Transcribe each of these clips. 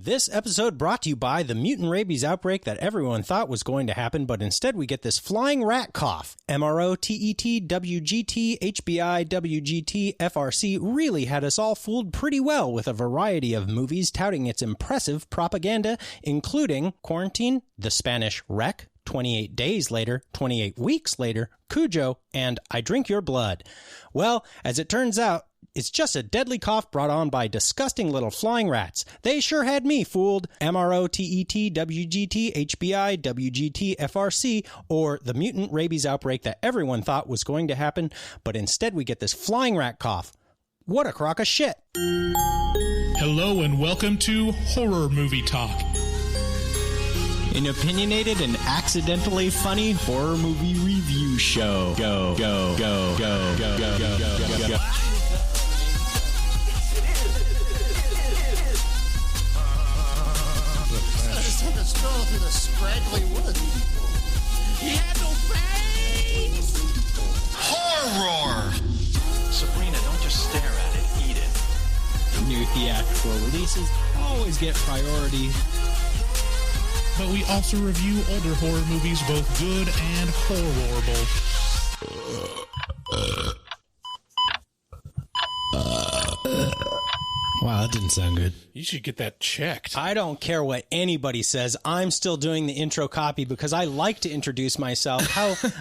This episode brought to you by the mutant rabies outbreak that everyone thought was going to happen, but instead we get this flying rat cough. MRO-TET, WGT, HBI, WGT, FRC really had us all fooled pretty well with a variety of movies touting its impressive propaganda, including Quarantine, The Spanish Wreck, 28 Days Later, 28 Weeks Later, Cujo, and I Drink Your Blood. Well, as it turns out, it's just a deadly cough brought on by disgusting little flying rats. They sure had me fooled. MRO-TET, WGT, HBI, WGT, FRC, or the mutant rabies outbreak that everyone thought was going to happen, but instead we get this flying rat cough. What a crock of shit. Hello and welcome to Horror Movie Talk. An opinionated and accidentally funny horror movie review show. Go, go, go, go, go, go, go, go, go, go. Took a stroll through the scraggly woods. He had no face! Horror! Sabrina, don't just stare at it, eat it. New theatrical releases always get priority. But we also review older horror movies, both good and horrible. Wow, that didn't sound good. You should get that checked. I don't care what anybody says. I'm still doing the intro copy because I like to introduce myself.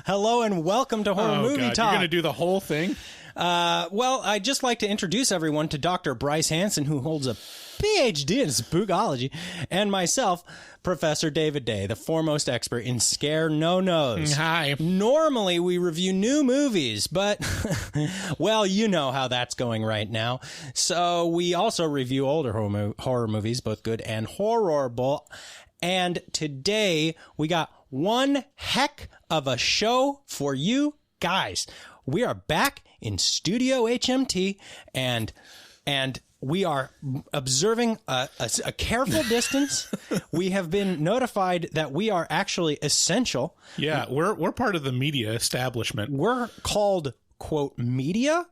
Hello and welcome to Horror Movie Talk. You're going to do the whole thing? Well, I'd just like to introduce everyone to Dr. Bryce Hanson, who holds a PhD in spookology, and myself, Professor David Day, the foremost expert in scare no-nos. Hi. Normally, we review new movies, but, well, you know how that's going right now. So we also review older horror movies, both good and horrible. And today, we got one heck of a show for you guys. We are back in Studio HMT, and we are observing a careful distance. We have been notified that we are actually essential. Yeah, we're part of the media establishment. We're called, quote, media.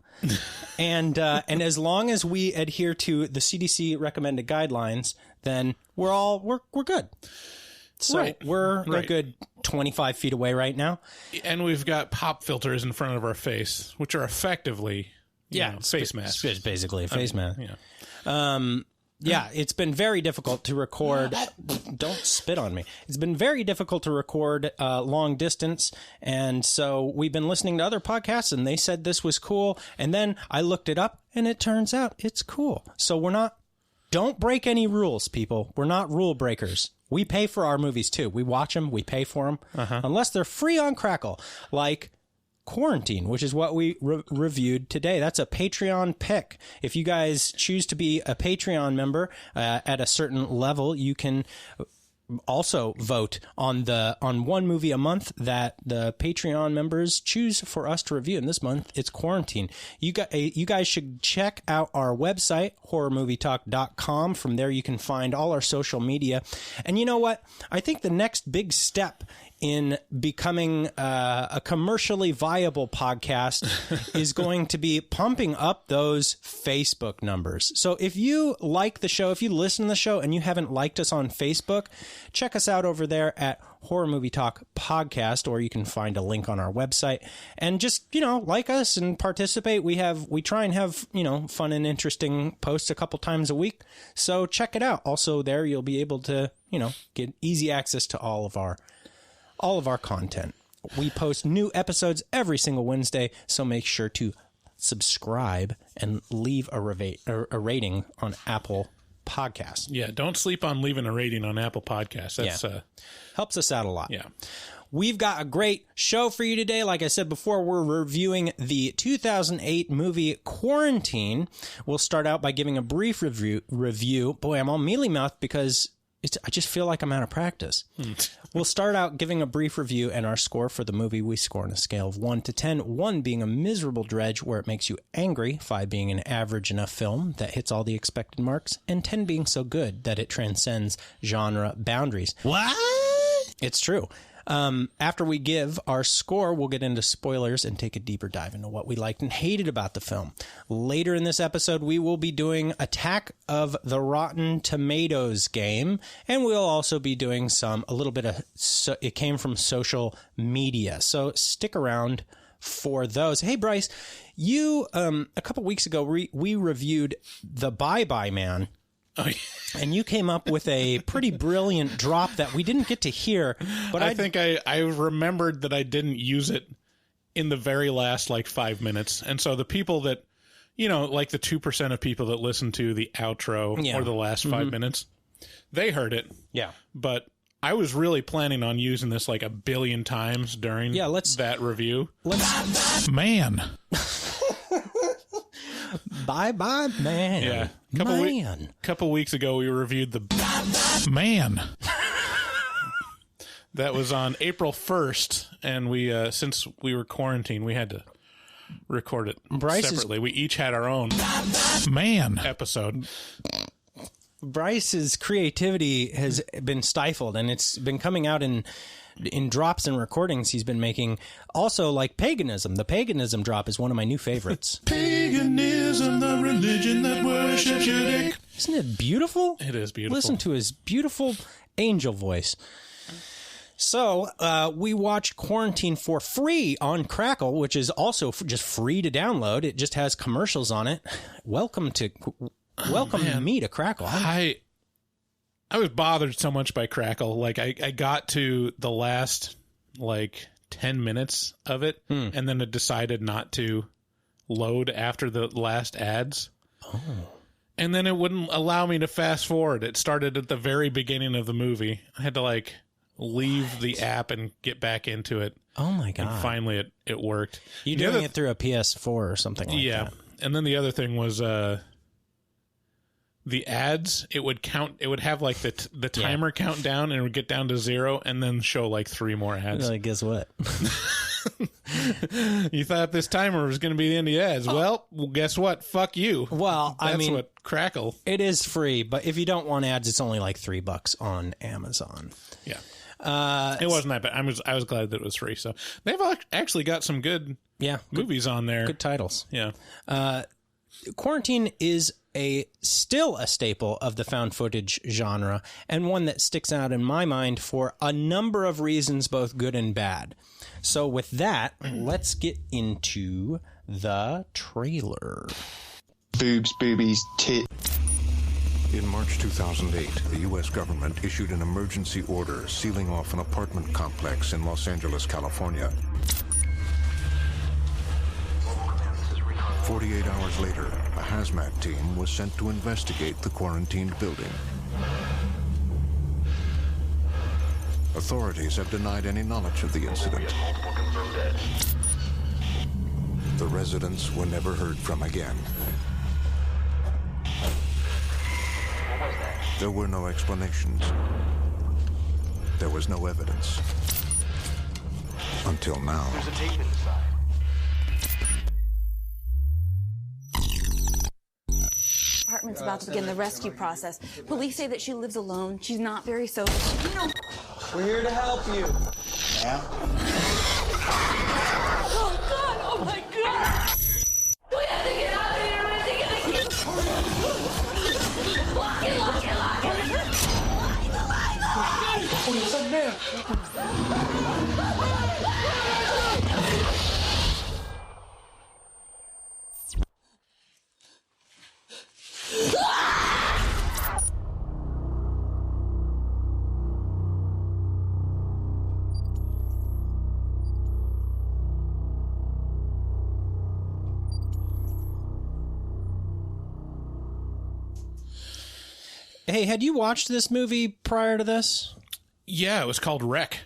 And as long as we adhere to the CDC recommended guidelines, then we're good. So Right. we're a good 25 feet away right now. And we've got pop filters in front of our face, which are effectively face masks. It's basically a face mask. Yeah. Yeah, it's been very difficult to record. Don't spit on me. It's been very difficult to record long distance. And so we've been listening to other podcasts and they said this was cool. And then I looked it up and it turns out it's cool. So don't break any rules, people. We're not rule breakers. We pay for our movies too. We watch them. We pay for them. Unless they're free on Crackle, like Quarantine, which is what we reviewed today. That's a Patreon pick. If you guys choose to be a Patreon member at a certain level, you can also vote on one movie a month that the Patreon members choose for us to review. And this month, it's Quarantine. You guys should check out our website, horrormovietalk.com. From there, you can find all our social media. And you know what? I think the next big step in becoming a commercially viable podcast is going to be pumping up those Facebook numbers. So if you like the show, if you listen to the show and you haven't liked us on Facebook, check us out over there at Horror Movie Talk Podcast, or you can find a link on our website and just, like us and participate. We try and have, fun and interesting posts a couple times a week. So check it out. Also there, you'll be able to, get easy access to all of our content. We post new episodes every single Wednesday, so make sure to subscribe and leave a rating on Apple Podcasts. Yeah, don't sleep on leaving a rating on Apple Podcasts. That's helps us out a lot. Yeah. We've got a great show for you today. Like I said before, we're reviewing the 2008 movie Quarantine. We'll start out by giving a brief review. Boy, I'm all mealy-mouthed because I just feel like I'm out of practice. We'll start out giving a brief review and our score for the movie. We score on a scale of 1 to 10, 1 being a miserable dredge where it makes you angry, 5 being an average enough film that hits all the expected marks, and 10 being so good that it transcends genre boundaries. What? It's true. After we give our score, we'll get into spoilers and take a deeper dive into what we liked and hated about the film. Later in this episode, we will be doing Attack of the Rotten Tomatoes game, and we'll also be doing a little bit of, it came from social media. So stick around for those. Hey, Bryce, you, a couple weeks ago, we reviewed The Bye-Bye Man. Oh, yeah. And you came up with a pretty brilliant drop that we didn't get to hear. But I think I remembered that I didn't use it in the very last 5 minutes. And so the people that, the 2% of people that listen to the outro or the last 5 minutes, they heard it. Yeah. But I was really planning on using this a billion times during that review. Man. Bye-bye, man. Yeah. Couple weeks ago, we reviewed the Man. That was on April 1st, and we since we were quarantined, we had to record it separately. We each had our own Man episode. Bryce's creativity has been stifled, and it's been coming out in drops and recordings he's been making. Also, like paganism. The paganism drop is one of my new favorites. Paganism, the religion that worships your dick. Isn't it beautiful? It is beautiful. Listen to his beautiful angel voice. So, we watched Quarantine for free on Crackle, which is also just free to download. It just has commercials on it. Welcome me to Crackle. I was bothered so much by Crackle. I got to the last 10 minutes of it, and then it decided not to load after the last ads. Oh. And then it wouldn't allow me to fast forward. It started at the very beginning of the movie. I had to leave the app and get back into it. Oh my God. And finally it worked. You doing it through a PS4 or something like that? Yeah. And then the other thing was the ads, it would count. It would have the timer count down, and it would get down to 0, and then show 3 more ads. Guess what? You thought this timer was going to be the end of the ads. Well, guess what? Fuck you. Well, that's what Crackle. It is free, but if you don't want ads, it's only $3 on Amazon. Yeah. It wasn't that bad. I was glad that it was free. So they've actually got some good movies on there. Good titles. Yeah. Quarantine is still a staple of the found footage genre, and one that sticks out in my mind for a number of reasons, both good and bad. So with that, let's get into the trailer. Boobs, boobies, tit. In March 2008, the U.S. government issued an emergency order sealing off an apartment complex in Los Angeles, California. 48 hours later, a hazmat team was sent to investigate the quarantined building. Authorities have denied any knowledge of the incident. The residents were never heard from again. There were no explanations. There was no evidence. Until now. There's a tape inside. Apartment's about to begin the rescue process. Police say that she lives alone. She's not very social. We're here to help you. Yeah. Oh, God! Oh, my God! We have to get out of here! We have to get out of here! Lock it! Lock it! Lock it! Oh, there's something there. Hey, had you watched this movie prior to this? Yeah, it was called Wreck.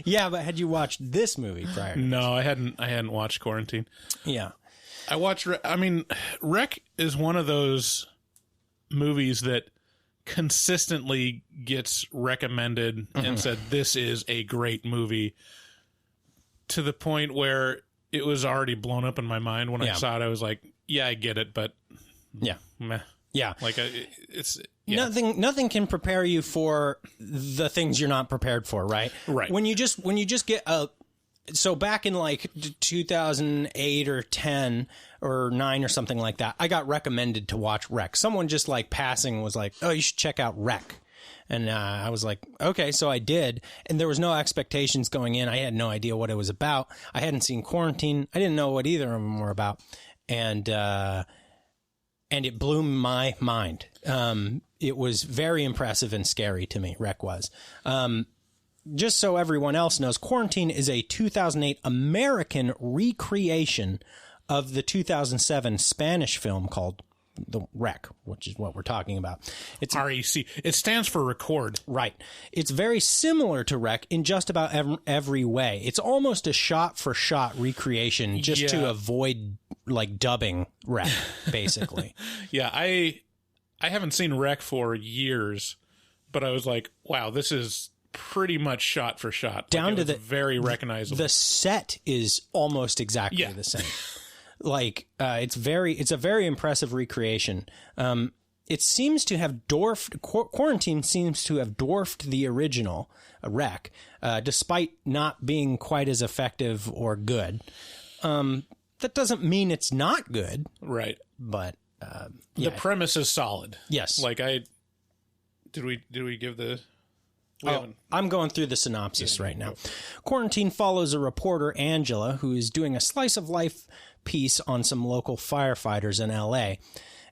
Yeah, but had you watched this movie prior to No, I hadn't watched Quarantine. Yeah. I watched, Wreck is one of those movies that consistently gets recommended and said, this is a great movie, to the point where it was already blown up in my mind when I saw it. I was like, yeah, I get it, but yeah, meh. Yeah. nothing can prepare you for the things you're not prepared for, right? Right. When you just get so back in like 2008 or 10 or 9 or something like that, I got recommended to watch Wreck. Someone just like passing was like, "Oh, you should check out Wreck." And I was like, okay, so I did. And there was no expectations going in. I had no idea what it was about. I hadn't seen Quarantine. I didn't know what either of them were about. And it blew my mind. It was very impressive and scary to me, Wreck was. Just so everyone else knows, Quarantine is a 2008 American recreation of the 2007 Spanish film called The Wreck, which is what we're talking about. It's REC. It stands for record. Right. It's very similar to Wreck in just about every way. It's almost a shot-for-shot recreation just to avoid, like, dubbing Wreck, basically. Yeah, I haven't seen Wreck for years, but I was like, wow, this is pretty much shot for shot. Down to the very recognizable. The set is almost exactly the same. Like, it's a very impressive recreation. It seems to have dwarfed, Quarantine seems to have dwarfed the original Wreck, despite not being quite as effective or good. That doesn't mean it's not good. Right. But, the premise is solid. Yes. Like did we give the... I'm going through the synopsis right now. Quarantine follows a reporter, Angela, who is doing a slice of life piece on some local firefighters in L.A.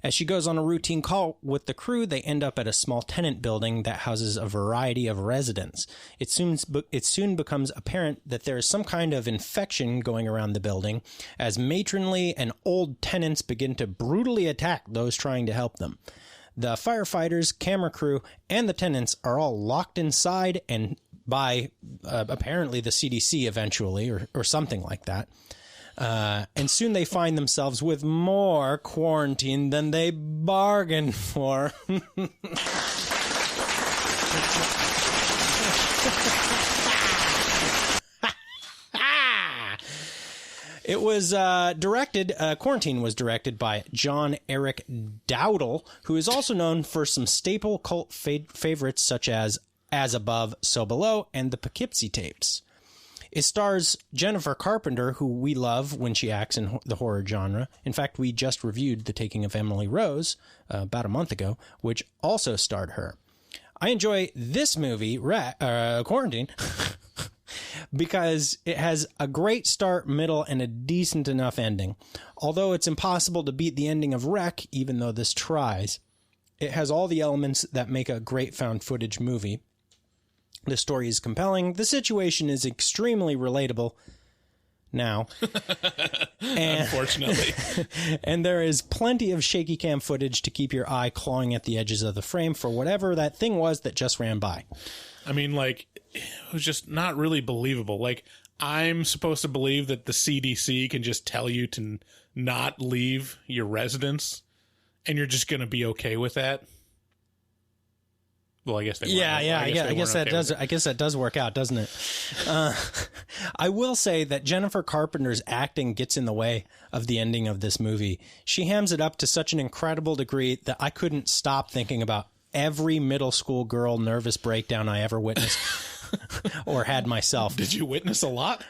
As she goes on a routine call with the crew, they end up at a small tenant building that houses a variety of residents. It soon becomes apparent that there is some kind of infection going around the building, as matronly and old tenants begin to brutally attack those trying to help them. The firefighters, camera crew, and the tenants are all locked inside and by apparently the CDC eventually, or something like that. And soon they find themselves with more quarantine than they bargained for. It was Quarantine was directed by John Eric Dowdle, who is also known for some staple cult favorites such as Above, So Below, and the Poughkeepsie Tapes. It stars Jennifer Carpenter, who we love when she acts in the horror genre. In fact, we just reviewed The Taking of Emily Rose about a month ago, which also starred her. I enjoy this movie, Quarantine, because it has a great start, middle, and a decent enough ending. Although it's impossible to beat the ending of Wreck, even though this tries, it has all the elements that make a great found footage movie. The story is compelling. The situation is extremely relatable now. Unfortunately. And there is plenty of shaky cam footage to keep your eye clawing at the edges of the frame for whatever that thing was that just ran by. I mean, like, it was just not really believable. Like, I'm supposed to believe that the CDC can just tell you to not leave your residence, and you're just going to be okay with that. Well, I guess they weren't. I guess that does work out, doesn't it? I will say that Jennifer Carpenter's acting gets in the way of the ending of this movie. She hams it up to such an incredible degree that I couldn't stop thinking about every middle school girl nervous breakdown I ever witnessed or had myself. Did you witness a lot?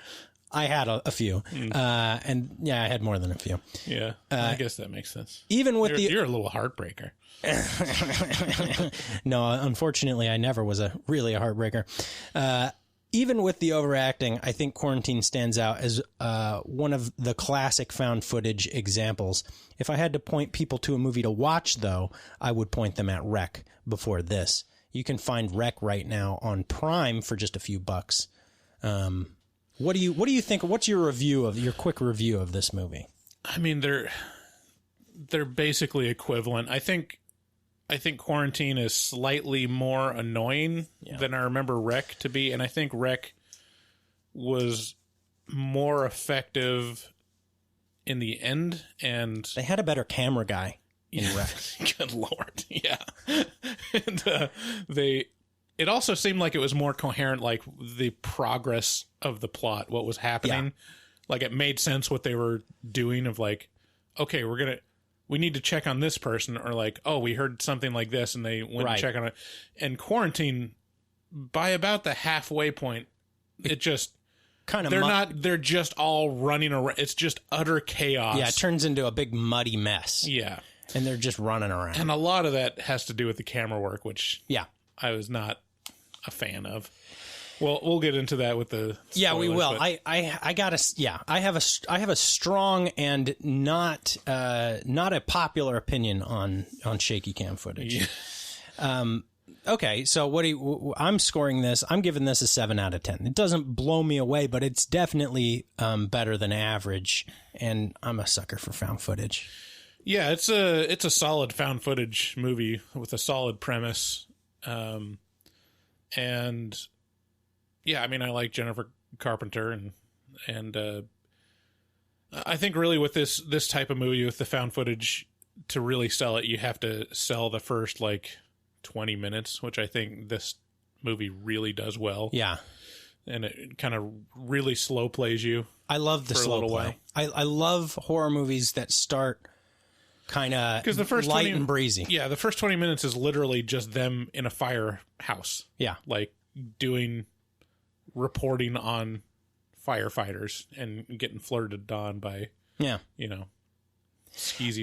I had a few. And yeah, I had more than a few. Yeah, I guess that makes sense. Even with you're a little heartbreaker. No, unfortunately, I never was really a heartbreaker. Even with the overacting, I think Quarantine stands out as one of the classic found footage examples. If I had to point people to a movie to watch, though, I would point them at Wreck before this. You can find Wreck right now on Prime for just a few bucks. What do you think? What's your quick review of this movie? I mean, they're basically equivalent. I think Quarantine is slightly more annoying than I remember Wreck to be, and I think Wreck was more effective in the end, and they had a better camera guy in Wreck. Good Lord, yeah. And it also seemed like it was more coherent, like the progress of the plot, what was happening. Yeah. Like it made sense what they were doing of like, okay, we're we need to check on this person, or like, oh, we heard something like this, and they went to check on it. And Quarantine, by about the halfway point, it just kind of they're just all running around. It's just utter chaos. Yeah, it turns into a big muddy mess. Yeah. And they're just running around. And a lot of that has to do with the camera work, which I was not a fan of. Well, we'll get into that with the spoilers, we will. But I have a strong and not a popular opinion on shaky cam footage. Yeah. Okay, so I'm scoring this. I'm giving this a 7 out of 10. It doesn't blow me away, but it's definitely better than average. And I'm a sucker for found footage. Yeah, it's a solid found footage movie with a solid premise. And yeah, I mean, I like Jennifer Carpenter, and I think really with this type of movie with the found footage, to really sell it, you have to sell the first 20 minutes, which I think this movie really does well. Yeah. And it kind of really slow plays you. I love the slow play. I love horror movies that start kind of light and breezy. Yeah, the first 20 minutes is literally just them in a firehouse. Yeah. Reporting on firefighters and getting flirted on by, skeezy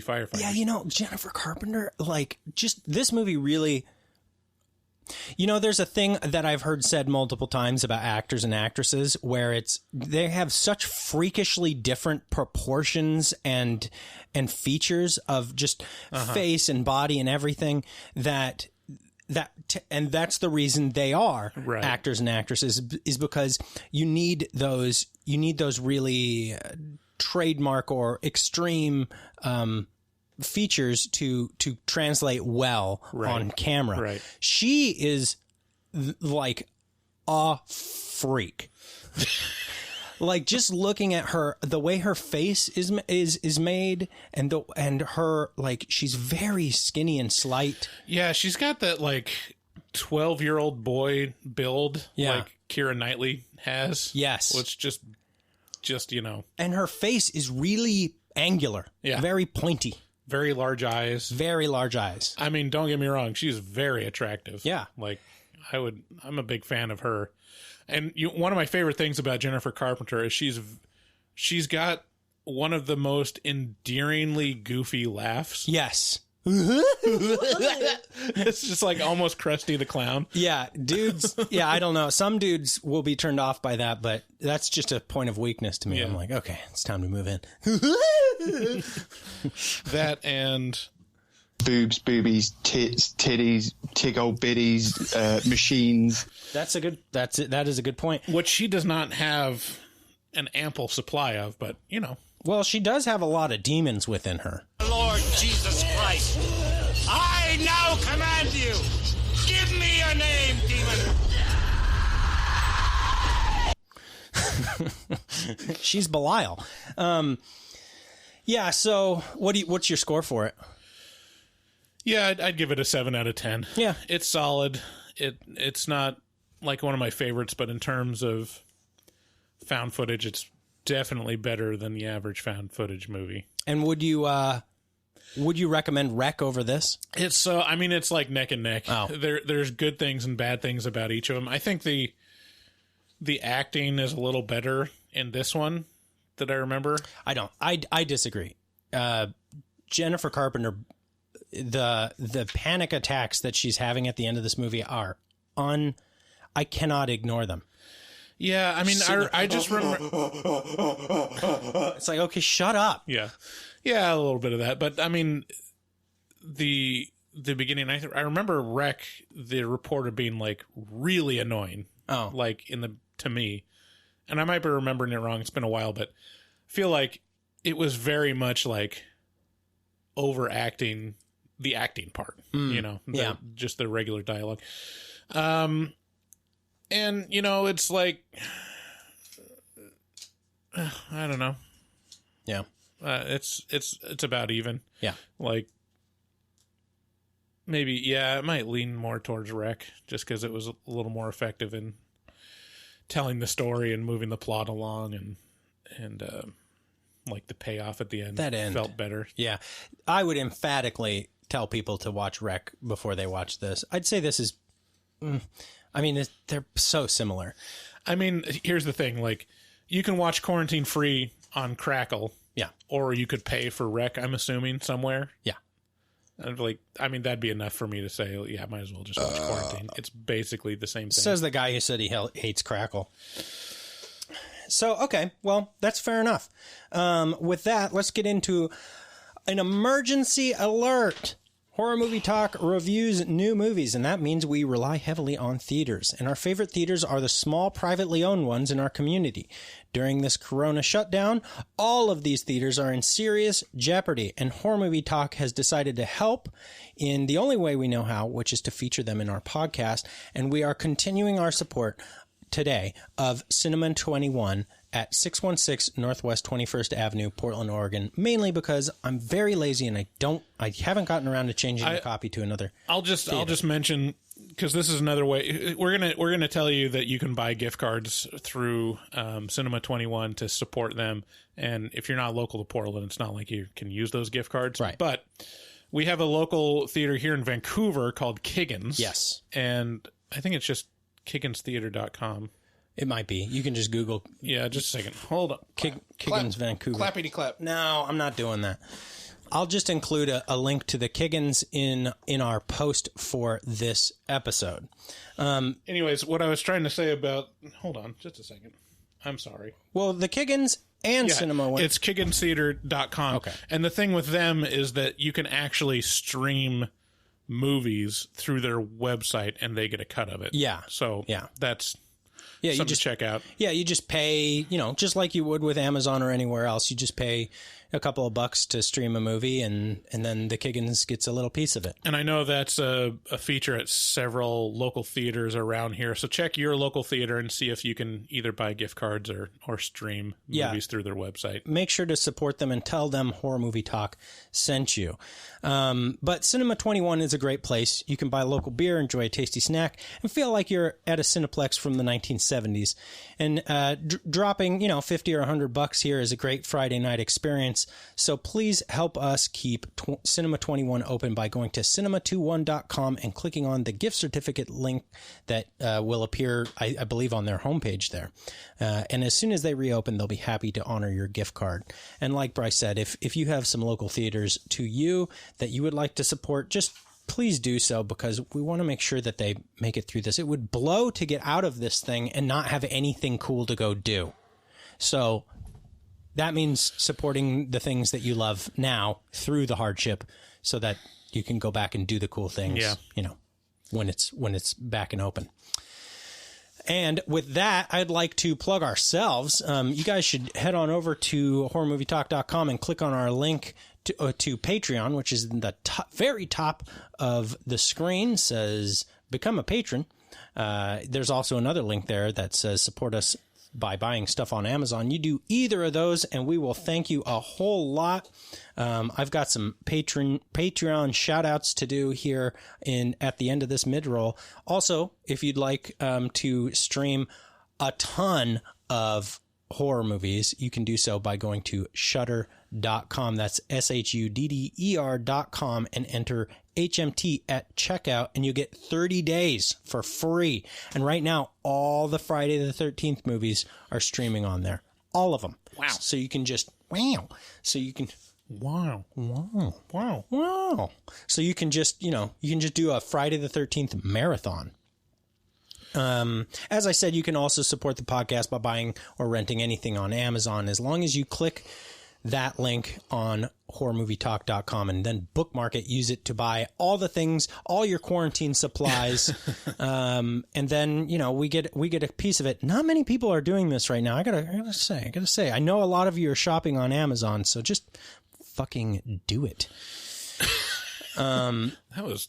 firefighters. Yeah, Jennifer Carpenter, just this movie really... there's a thing that I've heard said multiple times about actors and actresses where they have such freakishly different proportions and features of just face and body and everything and that's the reason they are actors and actresses, is because you need those really trademark or extreme features to translate well on camera. Right. She is like a freak. Just looking at her, the way her face is made, and her she's very skinny and slight. Yeah, she's got that 12-year-old boy build, like Keira Knightley has. Yes, which just and her face is really angular. Yeah, very pointy. Very large eyes. Very large eyes. I mean, don't get me wrong, she's very attractive. Yeah, I'm a big fan of her. And one of my favorite things about Jennifer Carpenter is she's got one of the most endearingly goofy laughs. Yes. It's just almost Krusty the Clown. Yeah, dudes. Yeah, I don't know. Some dudes will be turned off by that, but that's just a point of weakness to me. Yeah. I'm like, okay, it's time to move in. That and... boobs, boobies, tits, titties, tig-old biddies, machines. That is a good point. What she does not have an ample supply of, but, Well, she does have a lot of demons within her. Lord Jesus Christ, I now command you, give me your name, demon. She's Belial. Yeah, so what's your score for it? Yeah, I'd give it a 7 out of 10. Yeah. It's solid. It's not one of my favorites, but in terms of found footage, it's definitely better than the average found footage movie. And would you recommend Wreck over this? It's it's like neck and neck. Oh. There's good things and bad things about each of them. I think the acting is a little better in this one that I remember. I don't. I disagree. Jennifer Carpenter, the panic attacks that she's having at the end of this movie are I cannot ignore them. Yeah, I mean, I just remember... It's like, okay, shut up. Yeah. Yeah, a little bit of that. But, I mean, the beginning, I remember Wreck, the reporter, being, really annoying. Oh. To me. And I might be remembering it wrong. It's been a while, but I feel like it was very much, overacting the acting part. Just the regular dialogue. And, it's I don't know. Yeah. It's about even. Yeah. Maybe, yeah, it might lean more towards Wreck just because it was a little more effective in telling the story and moving the plot along and like the payoff at the end. That end felt better. Yeah, I would emphatically tell people to watch Rec before they watch this. I'd say this is, they're so similar. I mean, here's the thing: like, you can watch Quarantine Free on Crackle, yeah, or you could pay for Rec. I'm assuming somewhere, yeah. That'd be enough for me to say, yeah, might as well just watch Quarantine. It's basically the same thing. Says the guy who said he hates Crackle. So, okay, well, that's fair enough. With that, let's get into an emergency alert. Horror Movie Talk reviews new movies, and that means we rely heavily on theaters. And our favorite theaters are the small, privately owned ones in our community. During this corona shutdown, all of these theaters are in serious jeopardy, and Horror Movie Talk has decided to help in the only way we know how, which is to feature them in our podcast. And we are continuing our support today of Cinema 21 at 616 Northwest 21st Avenue, Portland, Oregon, mainly because I'm very lazy and I haven't gotten around to changing the copy to another. I'll just mention, because this is another way we're gonna tell you that you can buy gift cards through Cinema 21 to support them. And if you're not local to Portland, it's not like you can use those gift cards, right? But we have a local theater here in Vancouver called Kiggins. Yes, and I think it's just KigginsTheater.com. It might be. You can just Google. Yeah, just a second. Hold up. Kiggins Vancouver. Clappity clap. No, I'm not doing that. I'll just include a link to the Kiggins in our post for this episode. Anyways, what I was trying to say about... Hold on, just a second. I'm sorry. Well, the Kiggins and Cinema... It's KigginsTheater.com. Okay. And the thing with them is that you can actually stream movies through their website and they get a cut of it. Yeah. So that's... Yeah, something to check out. Yeah, you just pay, just like you would with Amazon or anywhere else. You just pay a couple of bucks to stream a movie, and then the Kiggins gets a little piece of it. And I know that's a feature at several local theaters around here. So check your local theater and see if you can either buy gift cards or stream movies through their website. Make sure to support them and tell them Horror Movie Talk sent you. But Cinema 21 is a great place. You can buy local beer, enjoy a tasty snack, and feel like you're at a Cineplex from the 1970s. And dropping, $50 or $100 here is a great Friday night experience. So please help us keep Cinema 21 open by going to cinema21.com and clicking on the gift certificate link that will appear, I believe, on their homepage there. And as soon as they reopen, they'll be happy to honor your gift card. And like Bryce said, if you have some local theaters to you that you would like to support, just please do so, because we want to make sure that they make it through this. It would blow to get out of this thing and not have anything cool to go do. So that means supporting the things that you love now through the hardship so that you can go back and do the cool things, when it's back and open. And with that, I'd like to plug ourselves. You guys should head on over to horrormovietalk.com and click on our link to Patreon, which is in the very top of the screen, says become a patron. There's also another link there that says support us by buying stuff on Amazon. You do either of those and we will thank you a whole lot. I've got some Patreon shout outs to do here at the end of this mid-roll. Also, if you'd like to stream a ton of horror movies, you can do so by going to shudder.com. That's SHUDDER.com and enter HMT at checkout, and you get 30 days for free. And right now, all the Friday the 13th movies are streaming on there. All of them. Wow. So you can just, So you can, Wow. So you can just, do a Friday the 13th marathon. As I said, you can also support the podcast by buying or renting anything on Amazon, as long as you click that link on horrormovietalk.com and then bookmark it, use it to buy all the things, all your quarantine supplies. And then, we get a piece of it. Not many people are doing this right now. I gotta say, I know a lot of you are shopping on Amazon, so just fucking do it. That was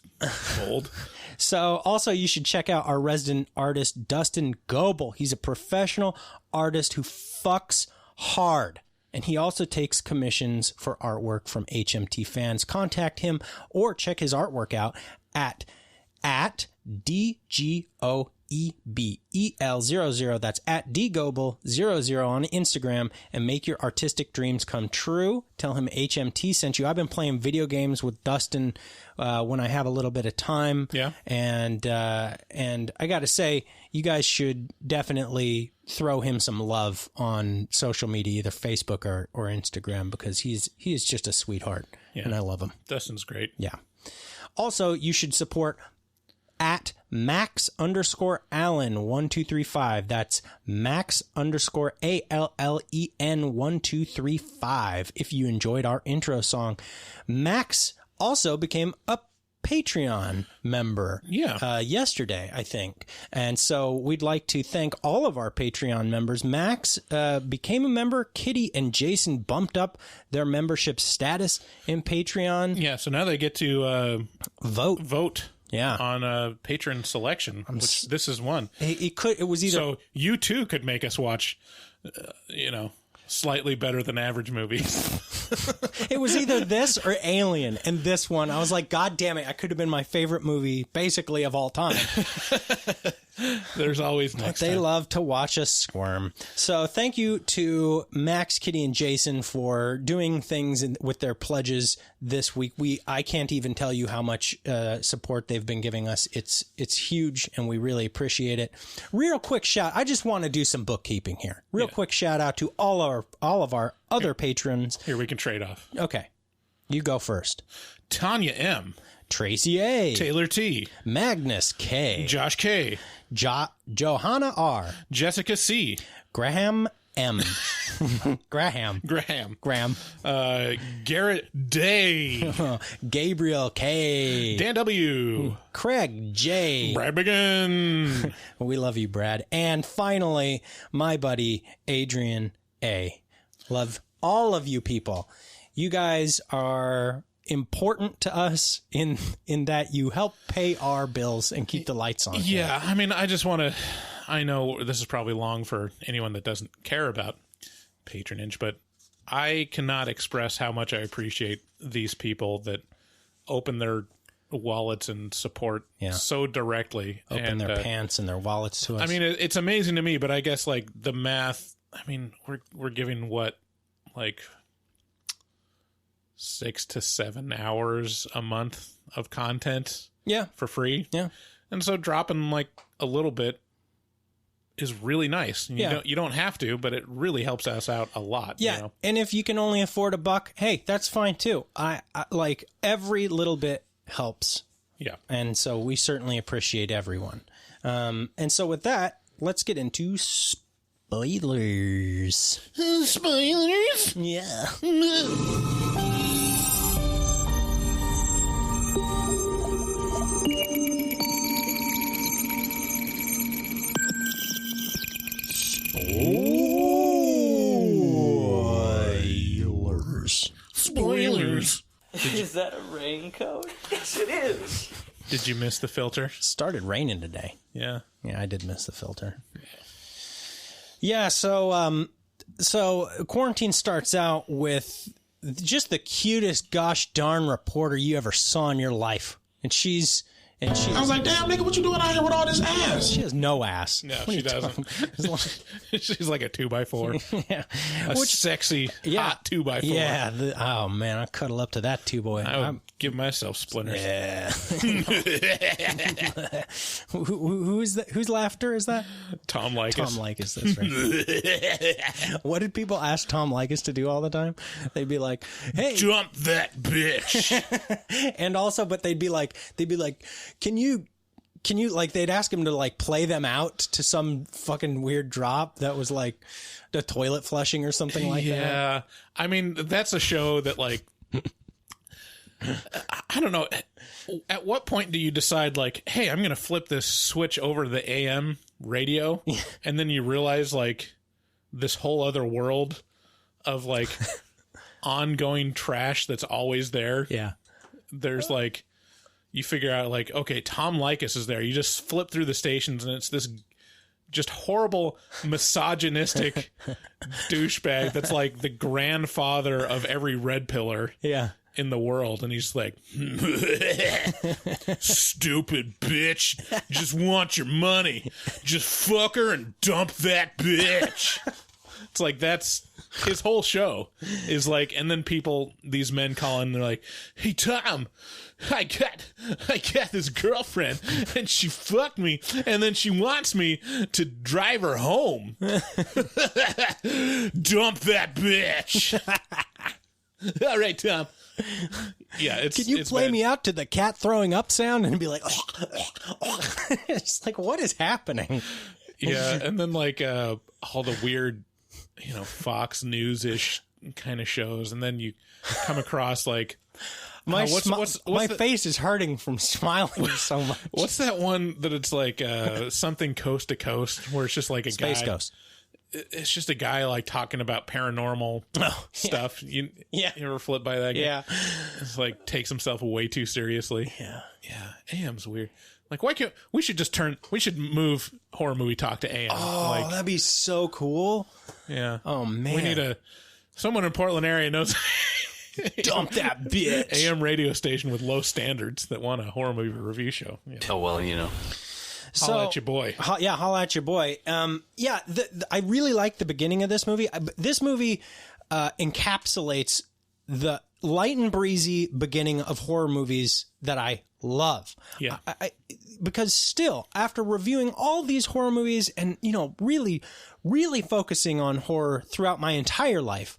bold. So also you should check out our resident artist, Dustin Goebel. He's a professional artist who fucks hard. And he also takes commissions for artwork from HMT fans. Contact him or check his artwork out at DGOEBEL00. That's at DGobel00 on Instagram, and make your artistic dreams come true. Tell him HMT sent you. I've been playing video games with Dustin when I have a little bit of time. Yeah. And I got to say, you guys should definitely throw him some love on social media, either Facebook or Instagram, because he's just a sweetheart, and I love him. Dustin's great. Yeah. Also, you should support at Max_Allen1235. That's Max_ALLEN1235. If you enjoyed our intro song. Max also became a Patreon member yesterday, I think. And so we'd like to thank all of our Patreon members. Max became a member. Kitty and Jason bumped up their membership status in Patreon. Yeah, so now they get to vote. Yeah, on a patron selection, which this is one. It was either. So you too could make us watch, slightly better than average movies. It was either this or Alien, and this one, I was like, God damn it! I could have been my favorite movie, basically of all time. There's always next. But they love to watch us squirm. So thank you to Max, Kitty, and Jason for doing things with their pledges this week. I can't even tell you how much support they've been giving us. It's huge, and we really appreciate it. Real quick shout. I just want to do some bookkeeping here. Quick shout out to all of our other patrons. Here, we can trade off. Okay, you go first. Tanya M, Tracy A, Taylor T, Magnus K, Josh K, Johanna R, Jessica C, Graham M, Graham, Garrett Day, Gabriel K, Dan W, Craig J, Brad Biggin. We love you, Brad. And finally, my buddy Adrian A. Love all of you people. You guys are important to us in that you help pay our bills and keep the lights on. Yeah, I mean, I know this is probably long for anyone that doesn't care about patronage, but I cannot express how much I appreciate these people that open their wallets and support so directly. Open their pants and their wallets to us. I mean, it's amazing to me, but I guess like the math, I mean, we're giving what, like 6 to 7 hours a month of content for free. Yeah. And so dropping like a little bit is really nice. You don't have to, but it really helps us out a lot. Yeah. You know? And if you can only afford $1, hey, that's fine too. I like every little bit helps. Yeah. And so we certainly appreciate everyone. And so with that, let's get into spoilers. Spoilers? Yeah. Spoilers. Is that a raincoat? Yes, it is. Did you miss the filter? Started raining today. Yeah. Yeah, I did miss the filter. Yeah, so quarantine starts out with just the cutest gosh darn reporter you ever saw in your life. And she's I was like, damn, nigga, what you doing out here with all this ass? She has no ass. No, she doesn't. She's like a 2x4. Yeah. A sexy, hot 2x4. Yeah. Oh, man, I cuddle up to that 2-boy. I would give myself splinters. Yeah. Who's that? Whose laughter is that? Tom Likas. Tom Likas, that's right. What did people ask Tom Likas to do all the time? They'd be like, hey. Jump that bitch. And also, but they'd be like, can you like, they'd ask him to like play them out to some fucking weird drop that was like the toilet flushing or something like that. Yeah. I mean, that's a show that like, I don't know. At what point do you decide like, hey, I'm going to flip this switch over to the AM radio? And then you realize like this whole other world of like ongoing trash that's always there. Yeah. There's like, you figure out like, okay, Tom Likas is there. You just flip through the stations and it's this just horrible misogynistic douchebag that's like the grandfather of every red pillar. Yeah. in the world, and he's like, stupid bitch, just want your money, just fuck her and dump that bitch. It's like, that's his whole show is like, and then these men call in, and they're like, hey Tom, I got this girlfriend and she fucked me and then she wants me to drive her home. Dump that bitch. All right, Tom. Yeah, Can you play me out to the cat throwing up sound and be like, it's like, what is happening? Yeah, and then like all the weird, Fox News-ish kind of shows, and then you come across like my face is hurting from smiling so much. What's that one that it's like something coast to coast, where it's just like a Space guy? Ghost. It's just a guy like talking about paranormal stuff. You ever flip by that guy? Yeah. It's like takes himself way too seriously. Yeah. AM's weird. Like, why can't we should move horror movie talk to AM? Oh, that'd be so cool. Yeah. Oh man. We need someone in Portland area knows. Dump that bitch. AM radio station with low standards that want a horror movie review show. Yeah. Oh, well, Holla at your boy. Holla at your boy. I really like the beginning of this movie. This movie encapsulates the light and breezy beginning of horror movies that I love. Yeah. Because still, after reviewing all these horror movies and, really, really focusing on horror throughout my entire life,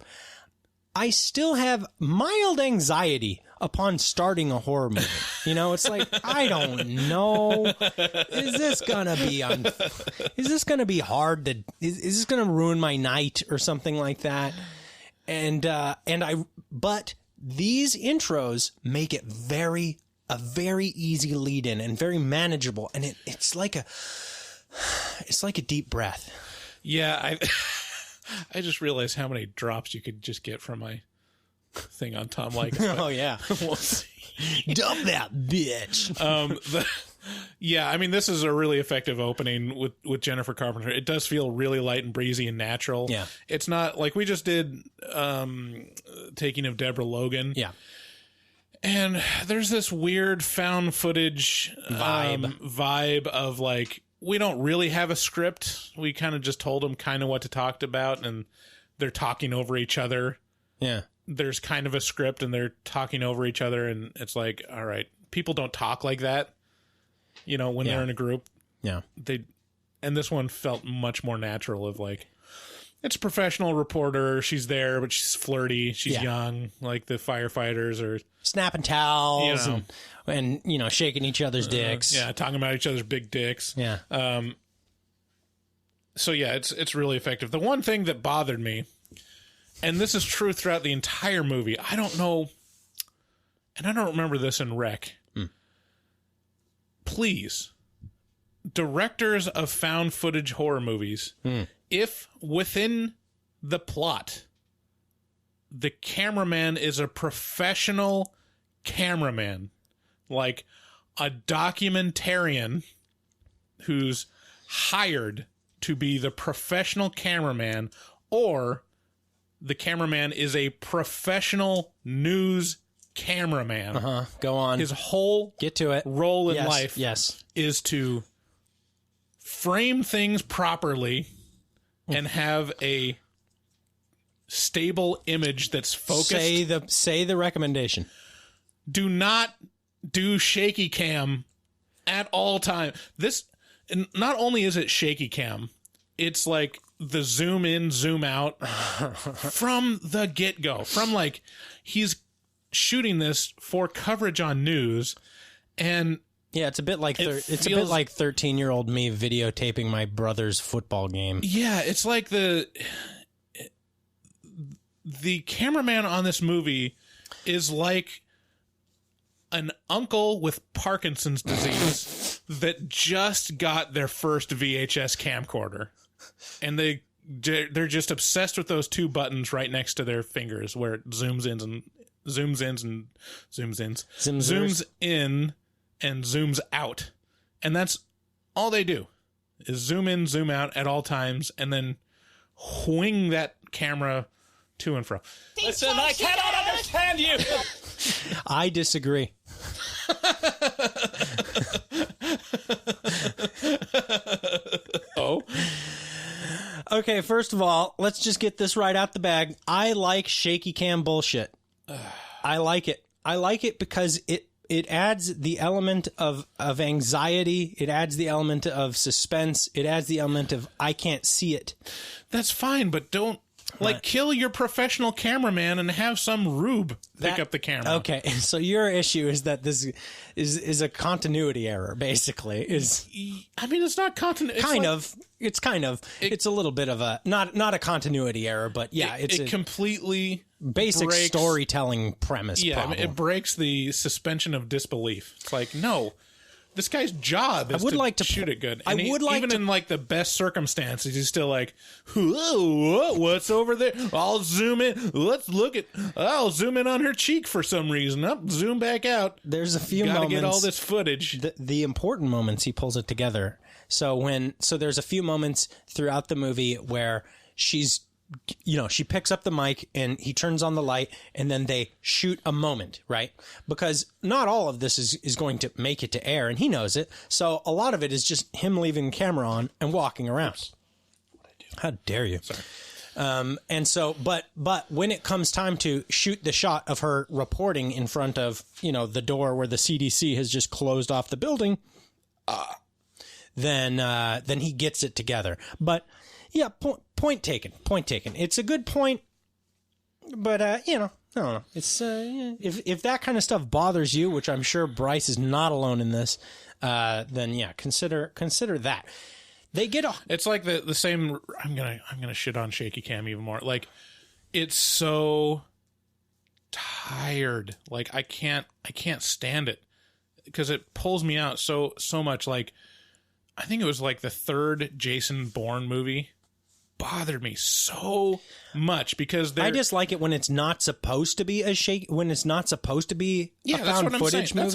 I still have mild anxiety upon starting a horror movie. It's like, I don't know. Is this gonna be hard to, is this gonna ruin my night or something like that? But these intros make it a very easy lead in and very manageable. And it's like a deep breath. Yeah. I just realized how many drops you could just get from my thing on Tom Likes. Oh yeah. We'll see. Dump that bitch. I mean, this is a really effective opening with Jennifer Carpenter. It does feel really light and breezy and natural. Yeah. It's not like we just did Taking of Deborah Logan. Yeah. And there's this weird found footage vibe of like, we don't really have a script. We kind of just told them kind of what to talk about, and they're talking over each other. Yeah. There's kind of a script, and they're talking over each other, and it's like, all right, people don't talk like that, when they're in a group. Yeah. And this one felt much more natural of like, it's a professional reporter. She's there, but she's flirty. She's young. Like the firefighters are snapping towels and shaking each other's dicks. Talking about each other's big dicks. Yeah. So yeah, it's really effective. The one thing that bothered me, and this is true throughout the entire movie, I don't know, and I don't remember this in Rec. Please, directors of found footage horror movies, if within the plot, the cameraman is a professional cameraman, like a documentarian who's hired to be the professional cameraman, or the cameraman is a professional news cameraman. Go on. His whole role in life is to frame things properly and have a stable image that's focused. Say the recommendation. Do not do shaky cam at all time. This, not only is it shaky cam, it's like the zoom in, zoom out from the get-go. From like, he's shooting this for coverage on news, and yeah, it's a bit like 13-year-old me videotaping my brother's football game. Yeah, it's like the cameraman on this movie is like an uncle with Parkinson's disease that just got their first VHS camcorder, and they're just obsessed with those two buttons right next to their fingers where it zooms in and zooms in and zooms out, and that's all they do is zoom in, zoom out at all times, and then wing that camera to and fro. Listen, I cannot understand you. I disagree. Oh? Okay, first of all, let's just get this right out the bag. I like shaky cam bullshit. I like it. I like it because it adds the element of anxiety. It adds the element of suspense. It adds the element of I can't see it. That's fine, but don't kill your professional cameraman and have some rube pick up the camera. Okay, so your issue is that this is a continuity error, basically. I mean, it's not continuity. It's a little bit of a not a continuity error, but yeah, it's a completely basic breaks, storytelling premise. Yeah, problem. It breaks the suspension of disbelief. It's like, no. This guy's job is to shoot it good. And even in like the best circumstances, he's still like, whoa, what's over there? I'll zoom in. I'll zoom in on her cheek for some reason. Zoom back out. There's a few moments. Gotta get all this footage. The important moments, he pulls it together. So there's a few moments throughout the movie where she's, she picks up the mic and he turns on the light and then they shoot a moment, right? Because not all of this is going to make it to air and he knows it. So a lot of it is just him leaving the camera on and walking around. How dare you? Sorry. And so, but when it comes time to shoot the shot of her reporting in front of, the door where the CDC has just closed off the building, then he gets it together. But yeah, point taken. It's a good point, but I don't know. It's if that kind of stuff bothers you, which I'm sure Bryce is not alone in this, then yeah, consider that. They get It's like the same. I'm gonna shit on shaky cam even more. Like, it's so tired. Like I can't stand it because it pulls me out so much. Like I think it was like the third Jason Bourne movie. Bothered me so much because I just like it when it's not supposed to be a found footage movie.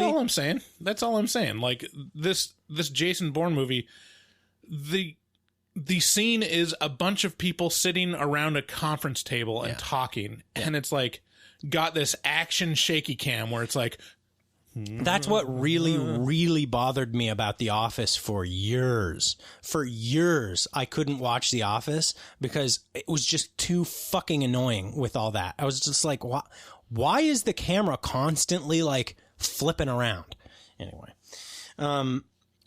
That's all I'm saying. Like this Jason Bourne movie, the scene is a bunch of people sitting around a conference table and talking, and it's like got this action shaky cam where it's like. That's what really, really bothered me about The Office for years. For years, I couldn't watch The Office because it was just too fucking annoying with all that. I was just like, why is the camera constantly like flipping around? Anyway.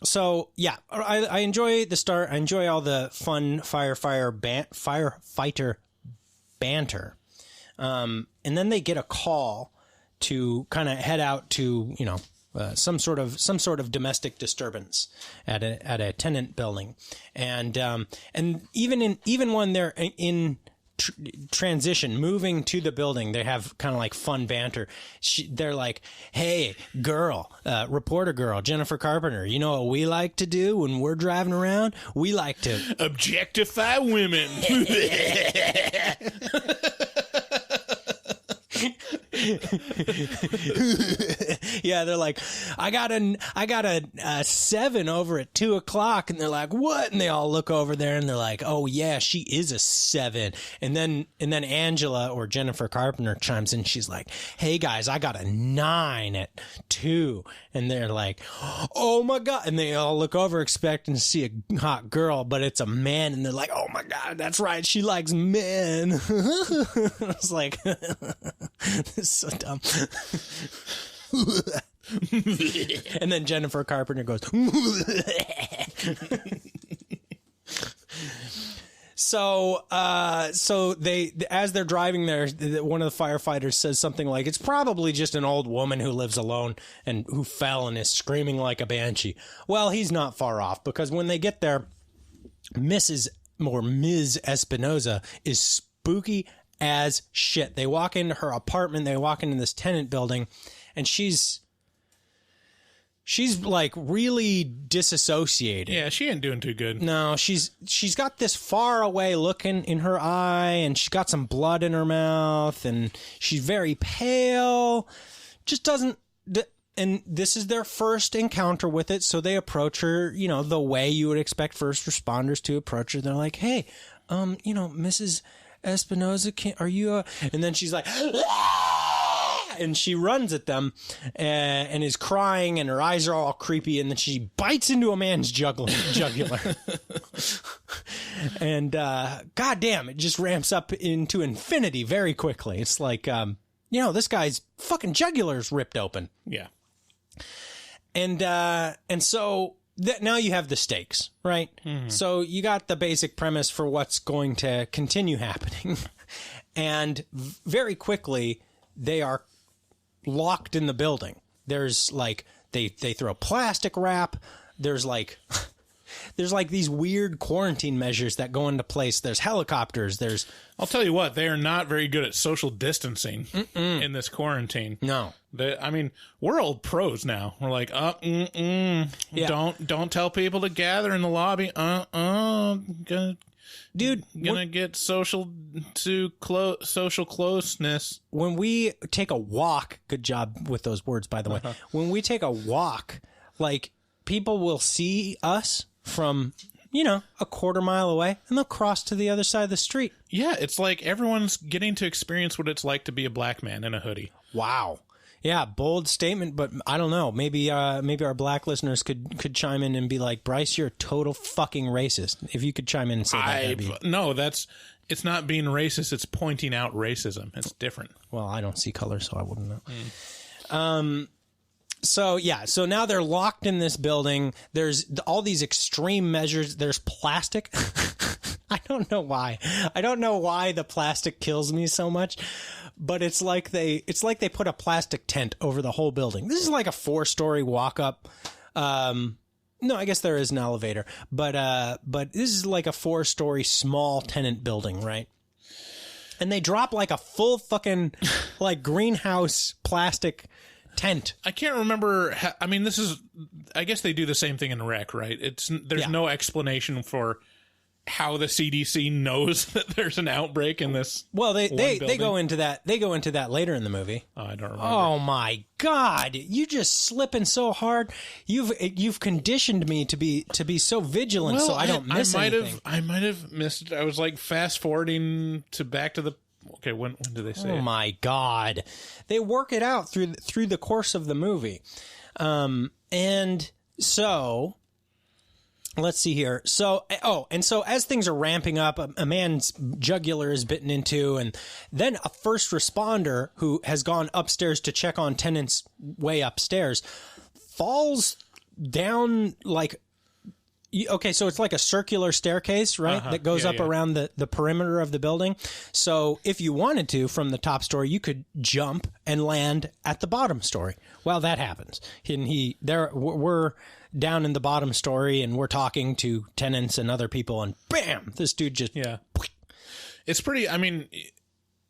So yeah, I enjoy the start. I enjoy all the fun firefighter banter. And then they get a call to kind of head out to, some sort of domestic disturbance at a tenant building. And even when they're in transition, moving to the building, they have kind of like fun banter. They're like, hey, girl, reporter girl, Jennifer Carpenter, you know what we like to do when we're driving around? We like to objectify women. Yeah, they're like, I got a 7 over at 2:00, and they're like, what? And they all look over there and they're like, oh yeah, she is a 7. And then Angela or Jennifer Carpenter chimes in. She's like, hey guys, I got a 9 at 2. And they're like, oh my God. And they all look over expecting to see a hot girl, but it's a man. And they're like, oh my God, that's right, she likes men. I was like, this is so dumb. And then Jennifer Carpenter goes, So they, as they're driving there, one of the firefighters says something like, it's probably just an old woman who lives alone and who fell and is screaming like a banshee. Well, he's not far off, because when they get there, Ms. Espinosa is spooky as shit. They walk into her apartment, they walk into this tenant building, and she's like really disassociated. Yeah, she ain't doing too good. No, she's got this far away look in her eye, and she's got some blood in her mouth, and she's very pale. Just doesn't. And this is their first encounter with it, so they approach her, the way you would expect first responders to approach her. They're like, "Hey, Mrs. Espinosa, are you?" And then she's like, "Ah!" And she runs at them and is crying, and her eyes are all creepy, and then she bites into a man's jugular. And goddamn, it just ramps up into infinity very quickly. It's like, this guy's fucking jugular's ripped open. Yeah. And so now you have the stakes, right? Mm-hmm. So you got the basic premise for what's going to continue happening. And very quickly, they are locked in the building. There's like, they throw plastic wrap. There's like these weird quarantine measures that go into place. There's helicopters. I'll tell you what, they are not very good at social distancing in this quarantine. No. We're old pros now. We're like, yeah. Don't tell people to gather in the lobby. Dude, gonna get social closeness. When we take a walk, good job with those words, by the way. When we take a walk, like, people will see us from, a quarter mile away, and they'll cross to the other side of the street. Yeah, it's like everyone's getting to experience what it's like to be a black man in a hoodie. Wow. Yeah, bold statement, but I don't know. Maybe our black listeners could chime in and be like, Bryce, you're a total fucking racist. If you could chime in and say that. No, it's not being racist. It's pointing out racism. It's different. Well, I don't see color, so I wouldn't know. So now they're locked in this building. There's all these extreme measures. There's plastic. I don't know why. I don't know why the plastic kills me so much. But it's like they put a plastic tent over the whole building. This is like a 4-story walk up. No, I guess there is an elevator, but this is like a 4-story small tenant building, right? And they drop like a full fucking like greenhouse plastic tent. I can't remember. I guess they do the same thing in Rec, right? There's no explanation for how the CDC knows that there's an outbreak in this. Well, they go into that. They go into that later in the movie. Oh, I don't remember. Oh my God! You just slipping so hard. You've conditioned me to be so vigilant, so I don't miss anything. I might have missed it. I was like fast forwarding back to the. Okay, when do they say? Oh my God! They work it out through the course of the movie, and so. Let's see here. So as things are ramping up, a man's jugular is bitten into, and then a first responder who has gone upstairs to check on tenants way upstairs falls down like, okay, so it's like a circular staircase, right? That goes up around the perimeter of the building. So if you wanted to, from the top story, you could jump and land at the bottom story. Well, that happens. And we're down in the bottom story, and we're talking to tenants and other people, and bam, this dude just It's pretty. I mean,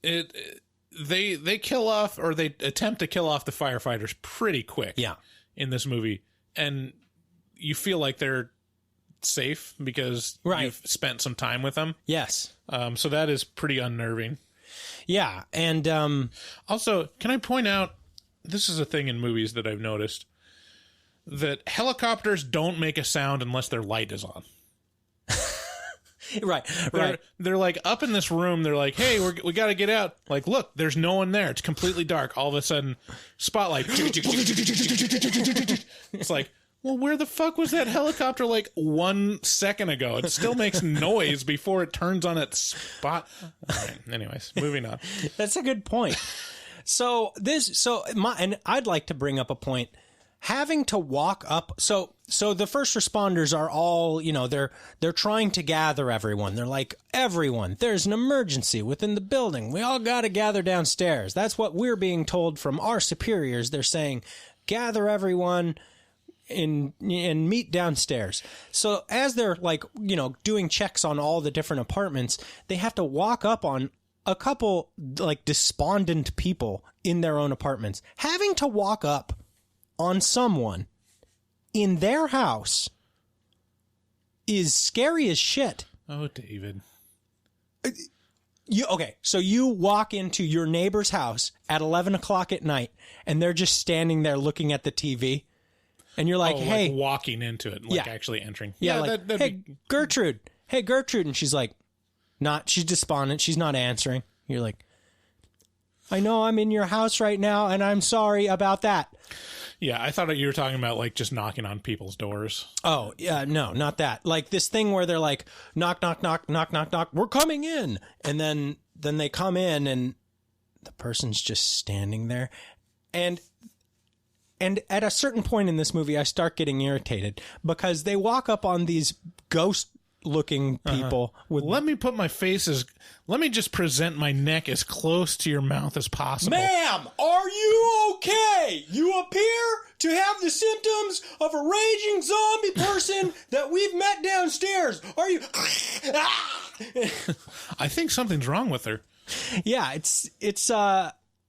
they kill off, or they attempt to kill off the firefighters pretty quick. Yeah, in this movie, and you feel like they're safe because you've spent some time with them. Yes. So that is pretty unnerving. Yeah, and also, can I point out, this is a thing in movies that I've noticed, that helicopters don't make a sound unless their light is on. Right. They're like up in this room. They're like, hey, we got to get out. Like, look, there's no one there. It's completely dark. All of a sudden, spotlight. It's like, well, where the fuck was that helicopter like 1 second ago? It still makes noise before it turns on its spot. All right. Anyways, moving on. That's a good point. And I'd like to bring up a point. Having to walk up, so the first responders are all, they're trying to gather everyone. They're like, everyone, there's an emergency within the building. We all got to gather downstairs. That's what we're being told from our superiors. They're saying, gather everyone and meet downstairs. So as they're like, doing checks on all the different apartments, they have to walk up on a couple like despondent people in their own apartments. Having to walk up on someone in their house is scary as shit. Oh, David. So you walk into your neighbor's house at 11 o'clock at night, and they're just standing there looking at the TV, and you're like, hey. Like walking into it, like actually entering. Yeah, like, hey, Gertrude. Hey, Gertrude. And she's like, she's despondent. She's not answering. You're like, I know I'm in your house right now, and I'm sorry about that. Yeah, I thought you were talking about like just knocking on people's doors. Oh, yeah, no, not that. Like this thing where they're like, knock, knock, knock, knock, knock, knock, we're coming in. And then they come in and the person's just standing there. And at a certain point in this movie, I start getting irritated because they walk up on these ghost-looking people with... Let me just present my neck as close to your mouth as possible. Ma'am, are you okay? You appear to have the symptoms of a raging zombie person that we've met downstairs. Are you... I think something's wrong with her. Yeah, it's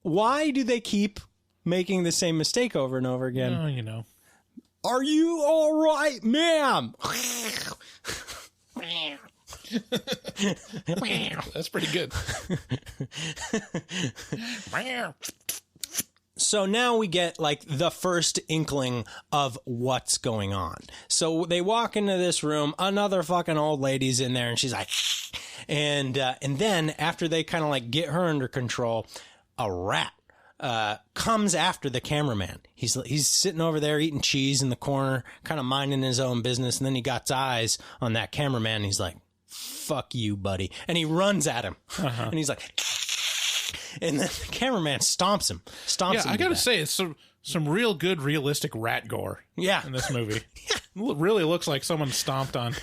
why do they keep making the same mistake over and over again? Oh, you know. Are you all right, ma'am? That's pretty good. So now we get like the first inkling of what's going on. So they walk into this room, another fucking old lady's in there, and she's like, and then after they kind of like get her under control, a rat comes after the cameraman. He's sitting over there eating cheese in the corner, kind of minding his own business, and then he got eyes on that cameraman. And he's like, "Fuck you, buddy!" And he runs at him, and he's like, and then the cameraman stomps him. Yeah, I gotta say, it's some real good, realistic rat gore. Yeah, in this movie, it really looks like someone stomped on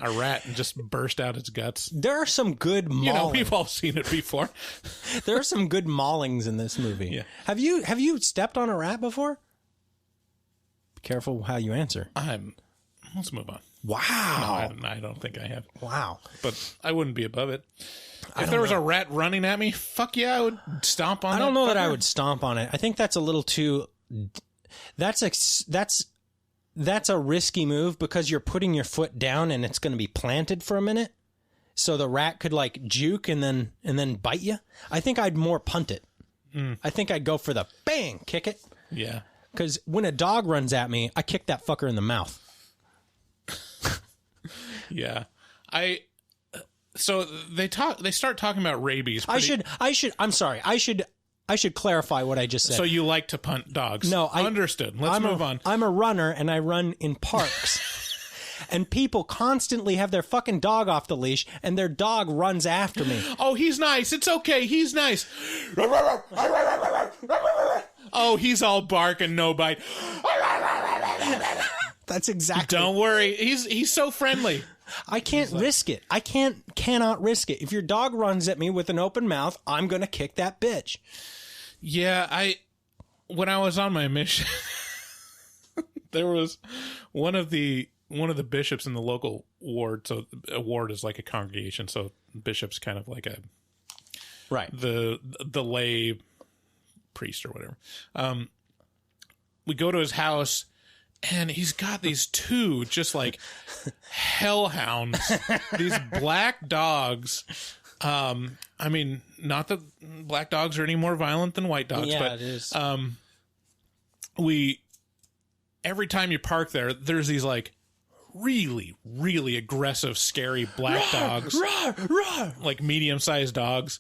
a rat and just burst out its guts. There are some good maulings. You know, we've all seen it before. There are some good maulings in this movie. Yeah. Have you stepped on a rat before? Be careful how you answer. Let's move on. Wow. No, I don't think I have. Wow. But I wouldn't be above it. If there was a rat running at me, fuck yeah, I would stomp on it. I don't know that I would stomp on it. I think that's a little too... That's a risky move because you're putting your foot down and it's going to be planted for a minute. So the rat could like juke and then bite you. I think I'd more punt it. I think I'd go for the bang, kick it. Yeah. Because when a dog runs at me, I kick that fucker in the mouth. Yeah. So they start talking about rabies. I'm sorry. I should clarify what I just said. So you like to punt dogs? No, understood. Let's move on. I'm a runner and I run in parks. And people constantly have their fucking dog off the leash and their dog runs after me. Oh, he's nice. It's okay. He's nice. Oh, he's all bark and no bite. That's exactly. Don't worry. He's so friendly. I can't risk it. I cannot risk it. If your dog runs at me with an open mouth, I'm going to kick that bitch. Yeah, when I was on my mission, there was one of the bishops in the local ward. So a ward is like a congregation. So bishop's kind of like the lay priest or whatever. We go to his house. And he's got these two just like hellhounds, these black dogs. I mean, not that black dogs are any more violent than white dogs, but it is. Every time you park there, there's these like really, really aggressive, scary black dogs, like medium-sized dogs,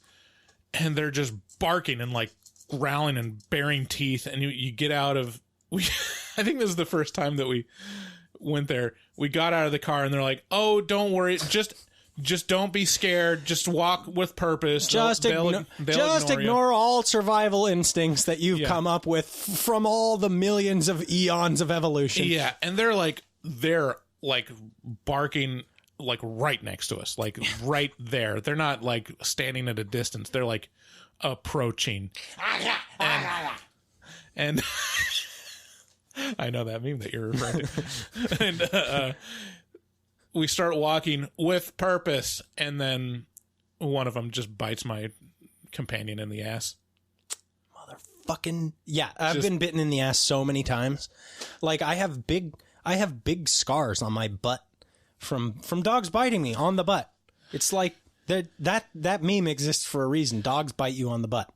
and they're just barking and like growling and baring teeth. And you get out of I think this is the first time that we went there. We got out of the car and they're like, "Oh, don't worry. Just don't be scared. Just walk with purpose. Just ignore all survival instincts that you've come up with from all the millions of eons of evolution." Yeah, and they're barking like right next to us, like right there. They're not like standing at a distance. They're like approaching. And I know that meme that you're referring to. And we start walking with purpose, and then one of them just bites my companion in the ass. Motherfucking yeah! I've been bitten in the ass so many times. Like I have big scars on my butt from dogs biting me on the butt. It's like that meme exists for a reason. Dogs bite you on the butt.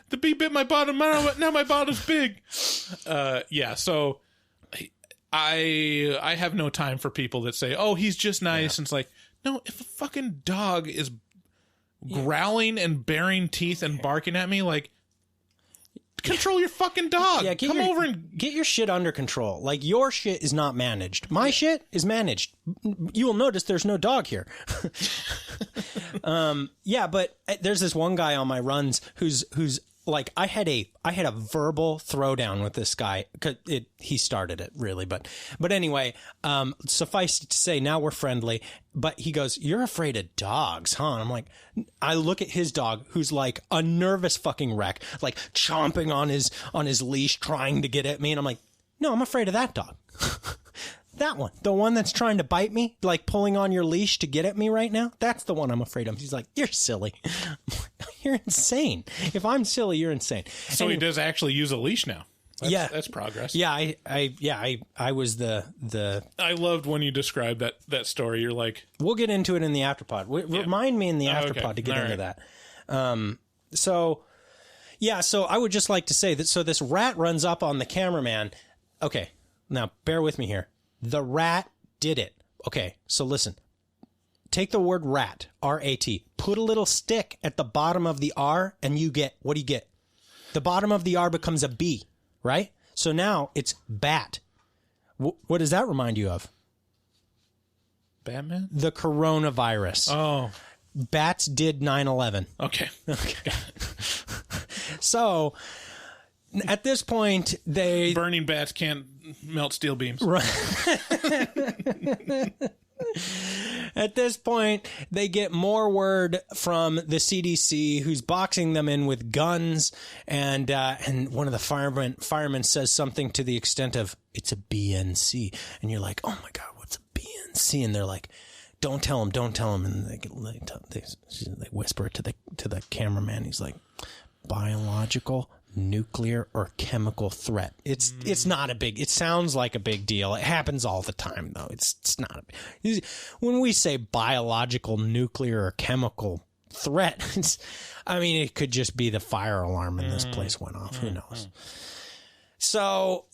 The bee bit my bottom. Now my bottom's big. Yeah. So I have no time for people that say, "Oh, he's just nice." Yeah. And it's like, no, if a fucking dog is growling and baring teeth and barking at me. Like, control your fucking dog. Yeah, come over and get your shit under control. Like, your shit is not managed. My shit is managed. You will notice there's no dog here. Yeah, but there's this one guy on my runs who's like, I had a verbal throwdown with this guy. He started it, really, but anyway, suffice it to say, now we're friendly. But he goes, "You're afraid of dogs, huh?" And I'm like, I look at his dog, who's like a nervous fucking wreck, like chomping on his leash, trying to get at me, and I'm like, "No, I'm afraid of that dog." That one, the one that's trying to bite me, like pulling on your leash to get at me right now. That's the one I'm afraid of. He's like, "You're silly. You're insane. If I'm silly, you're insane." So he does actually use a leash now. That's progress. Yeah, I was the. I loved when you described that story. You're like, we'll get into it in the afterpod. Remind me in the afterpod to get into that. So I would just like to say that. So this rat runs up on the cameraman. Okay, now bear with me here. The rat did it. Okay, so listen. Take the word rat, R-A-T. Put a little stick at the bottom of the R, and you get, what do you get? The bottom of the R becomes a B, right? So now it's bat. What does that remind you of? Batman? The coronavirus. Oh. Bats did 9/11. Okay. So, at this point, burning bats can't melt steel beams. Right. At this point, they get more word from the CDC, who's boxing them in with guns, and one of the firemen says something to the extent of, "It's a BNC," and you're like, "Oh my God, what's a BNC?" And they're like, don't tell him," and they whisper it to the cameraman. He's like, "Biological, nuclear, or chemical threat." It's not a big. It sounds like a big deal. It happens all the time, though. It's not. When we say biological, nuclear, or chemical threat, it could just be the fire alarm in this place went off. Who knows? So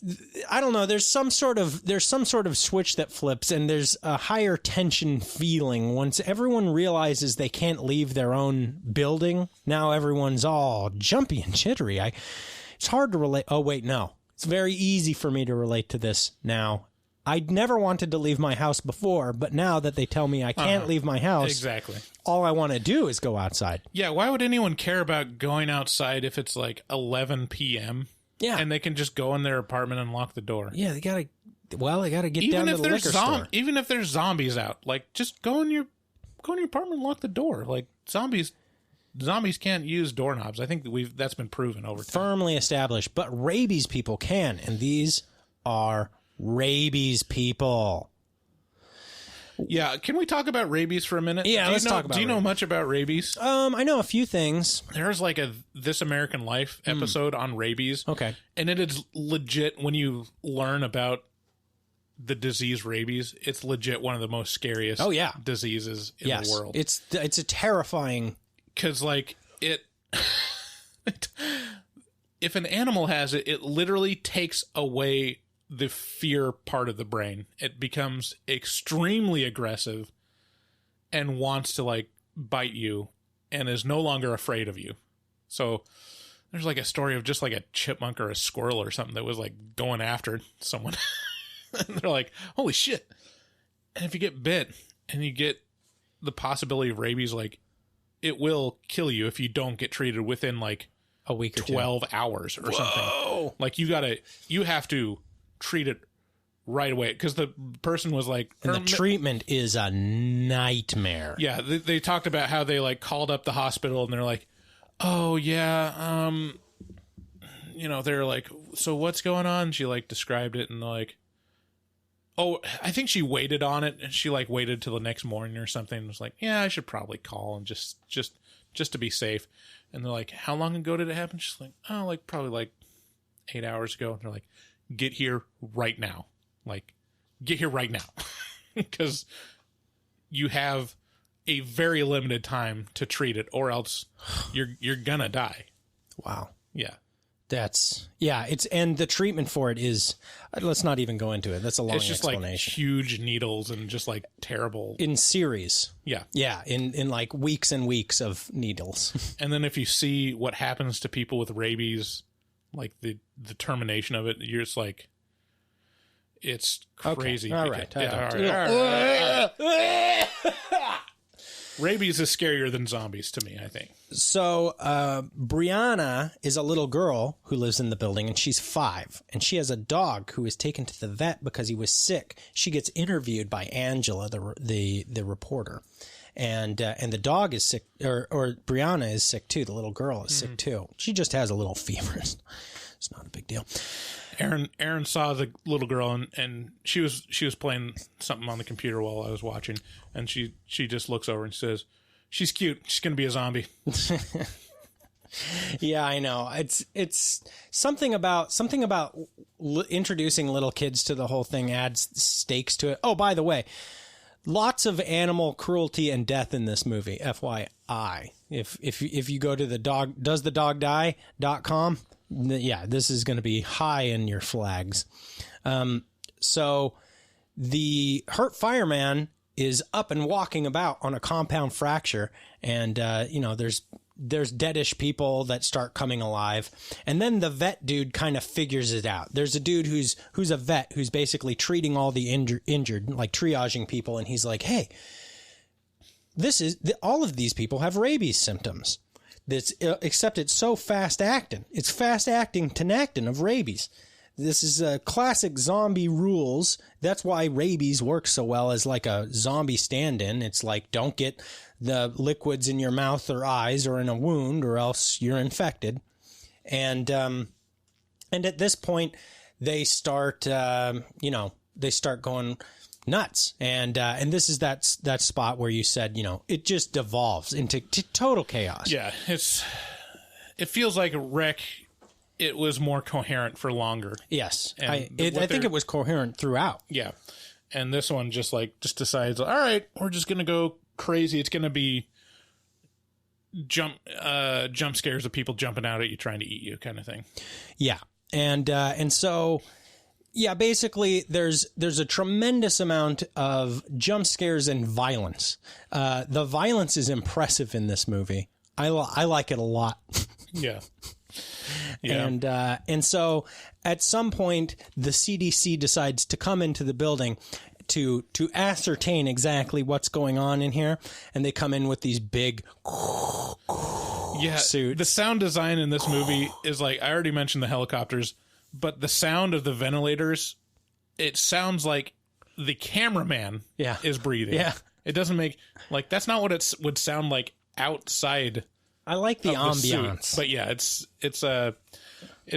I don't know. There's some sort of switch that flips, and there's a higher tension feeling once everyone realizes they can't leave their own building. Now everyone's all jumpy and jittery. It's hard to relate. Oh wait, no. It's very easy for me to relate to this now. I'd never wanted to leave my house before, but now that they tell me I can't leave my house, exactly, all I want to do is go outside. Yeah, why would anyone care about going outside if it's like 11 p.m.? Yeah, and they can just go in their apartment and lock the door. Yeah, they gotta get down to the liquor store. Even if there's zombies out, like, just go in your apartment and lock the door. Like, zombies can't use doorknobs. I think that's been proven over time. Firmly established. But rabies people can, and these are rabies people. Yeah, can we talk about rabies for a minute? Yeah, let's talk about. Do you know much about rabies? I know a few things. There's like a This American Life episode on rabies. Okay, and it is legit. When you learn about the disease rabies, it's legit one of the most scariest diseases in the world. It's a terrifying, because like it if an animal has it, it literally takes away the fear part of the brain. It becomes extremely aggressive and wants to like bite you and is no longer afraid of you. So there's like a story of just like a chipmunk or a squirrel or something that was like going after someone. And they're like, holy shit. And if you get bit and you get the possibility of rabies, like, it will kill you if you don't get treated within like a week or 12 hours or something. Like, you have to treat it right away, because the person was like, and the treatment is a nightmare. Yeah, they talked about how they like called up the hospital and they're like, oh yeah, they're like, so what's going on? She like described it, and like, oh, I think she waited on it, and she like waited till the next morning or something, and was like, yeah, I should probably call and just to be safe. And they're like, how long ago did it happen? She's like, oh, like probably like 8 hours ago. And they're like, get here right now. Like, get here right now. Because you have a very limited time to treat it, or else you're gonna die. Wow. Yeah. and the treatment for it is, let's not even go into it. That's a long explanation. Like huge needles and just like terrible. In series. Yeah. Yeah, in like weeks and weeks of needles. And then if you see what happens to people with rabies, like the termination of it, you're just like, it's crazy. Okay. All right. Rabies is scarier than zombies to me, I think. So Brianna is a little girl who lives in the building, and she's 5. And she has a dog who is taken to the vet because he was sick. She gets interviewed by Angela, the reporter. And the dog is sick, or Brianna is sick too. The little girl is sick too. She just has a little fever. It's not a big deal. Aaron saw the little girl and she was playing something on the computer while I was watching, and she just looks over and says, "She's cute. She's gonna be a zombie." Yeah, I know. It's something about introducing little kids to the whole thing adds stakes to it. Oh, by the way, lots of animal cruelty and death in this movie. FYI, if you go to the doesthedogdie.com. Yeah, this is going to be high in your flags. So the hurt fireman is up and walking about on a compound fracture, and there's deadish people that start coming alive, and then the vet dude kind of figures it out. There's a dude who's a vet who's basically treating all the injured, like triaging people, and he's like, "Hey, all of these people have rabies symptoms." Except it's so fast acting. It's fast acting tenactin of rabies. This is a classic zombie rules. That's why rabies works so well as like a zombie stand-in. It's like, don't get the liquids in your mouth or eyes or in a wound, or else you're infected. And at this point, they start going nuts, and this is that spot where you said, it just devolves into total chaos. Yeah, it feels like a wreck. It was more coherent for longer. Yes, I think it was coherent throughout. Yeah, and this one just decides, all right, we're just gonna go crazy. It's gonna be jump scares of people jumping out at you trying to eat you, kind of thing. Yeah, and so. Yeah, basically, there's a tremendous amount of jump scares and violence. The violence is impressive in this movie. I like it a lot. Yeah. And so at some point, the CDC decides to come into the building to ascertain exactly what's going on in here, and they come in with these big suits. The sound design in this movie is like, I already mentioned the helicopters. But the sound of the ventilators, it sounds like the cameraman is breathing. Yeah. It doesn't make, like, that's not what it would sound like outside. I like the ambiance. Suit. But yeah, it's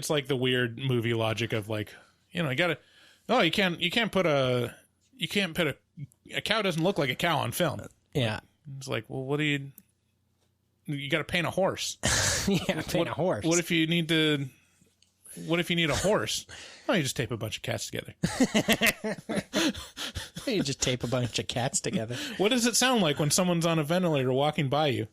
like the weird movie logic of like, you can't put a cow doesn't look like a cow on film. Yeah. It's like, well, what do you got to paint a horse. Paint a horse. What if you need a horse? Oh, you just tape a bunch of cats together. You just tape a bunch of cats together. What does it sound like when someone's on a ventilator walking by you?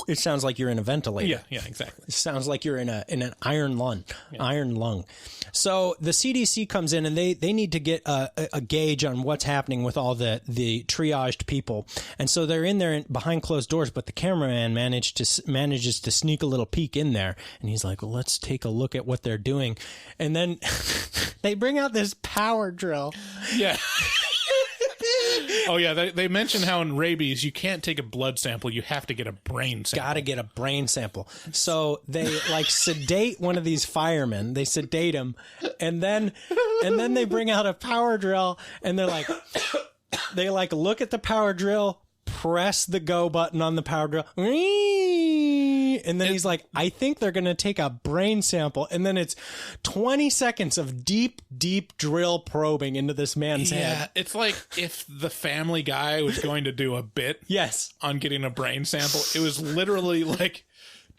It sounds like you're in a ventilator. Yeah, exactly. It sounds like you're in an iron lung. Yeah. Iron lung. So the CDC comes in, and they need to get a gauge on what's happening with all the triaged people. And so they're in there behind closed doors, but the cameraman manages to sneak a little peek in there, and he's like, well, let's take a look at what they're doing. And then they bring out this power drill. Yeah. Oh, yeah. They mention how in rabies, you can't take a blood sample. You have to get a brain sample. Got to get a brain sample. So they sedate one of these firemen. They sedate him. And then they bring out a power drill, and they look at the power drill, press the go button on the power drill. And then he's like, I think they're going to take a brain sample. And then it's 20 seconds of deep, deep drill probing into this man's head. It's like if the Family Guy was going to do a bit on getting a brain sample, it was literally like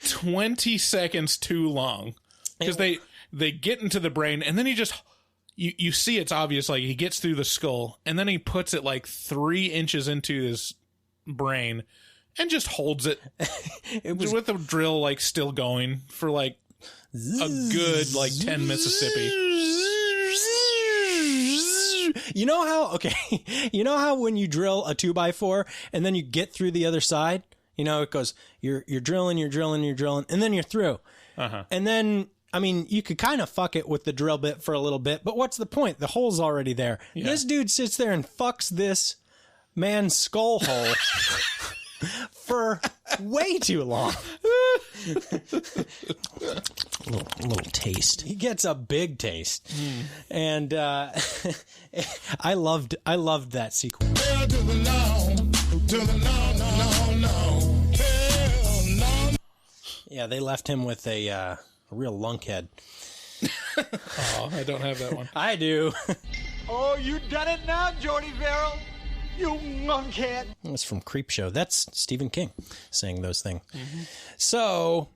20 seconds too long. Because they get into the brain, and then he just... You see it's obvious, like he gets through the skull, and then he puts it like 3 inches into his brain and just holds it. It was with the drill like still going for like a good, like, 10 Mississippi. You know how, you know how when you drill a 2x4 and then you get through the other side, you know, it goes, you're drilling, and then you're through. And then, I mean, you could kind of fuck it with the drill bit for a little bit, but what's the point? The hole's already there. Yeah. This dude sits there and fucks this man's skull hole for way too long. A little taste. He gets a big taste. And I loved that sequence. Yeah, they left him with a real lunkhead. Oh, I don't have that one. I do. Oh, you done it now, Jordy Verrill? You lunkhead. That's from Creepshow. That's Stephen King saying those things. So,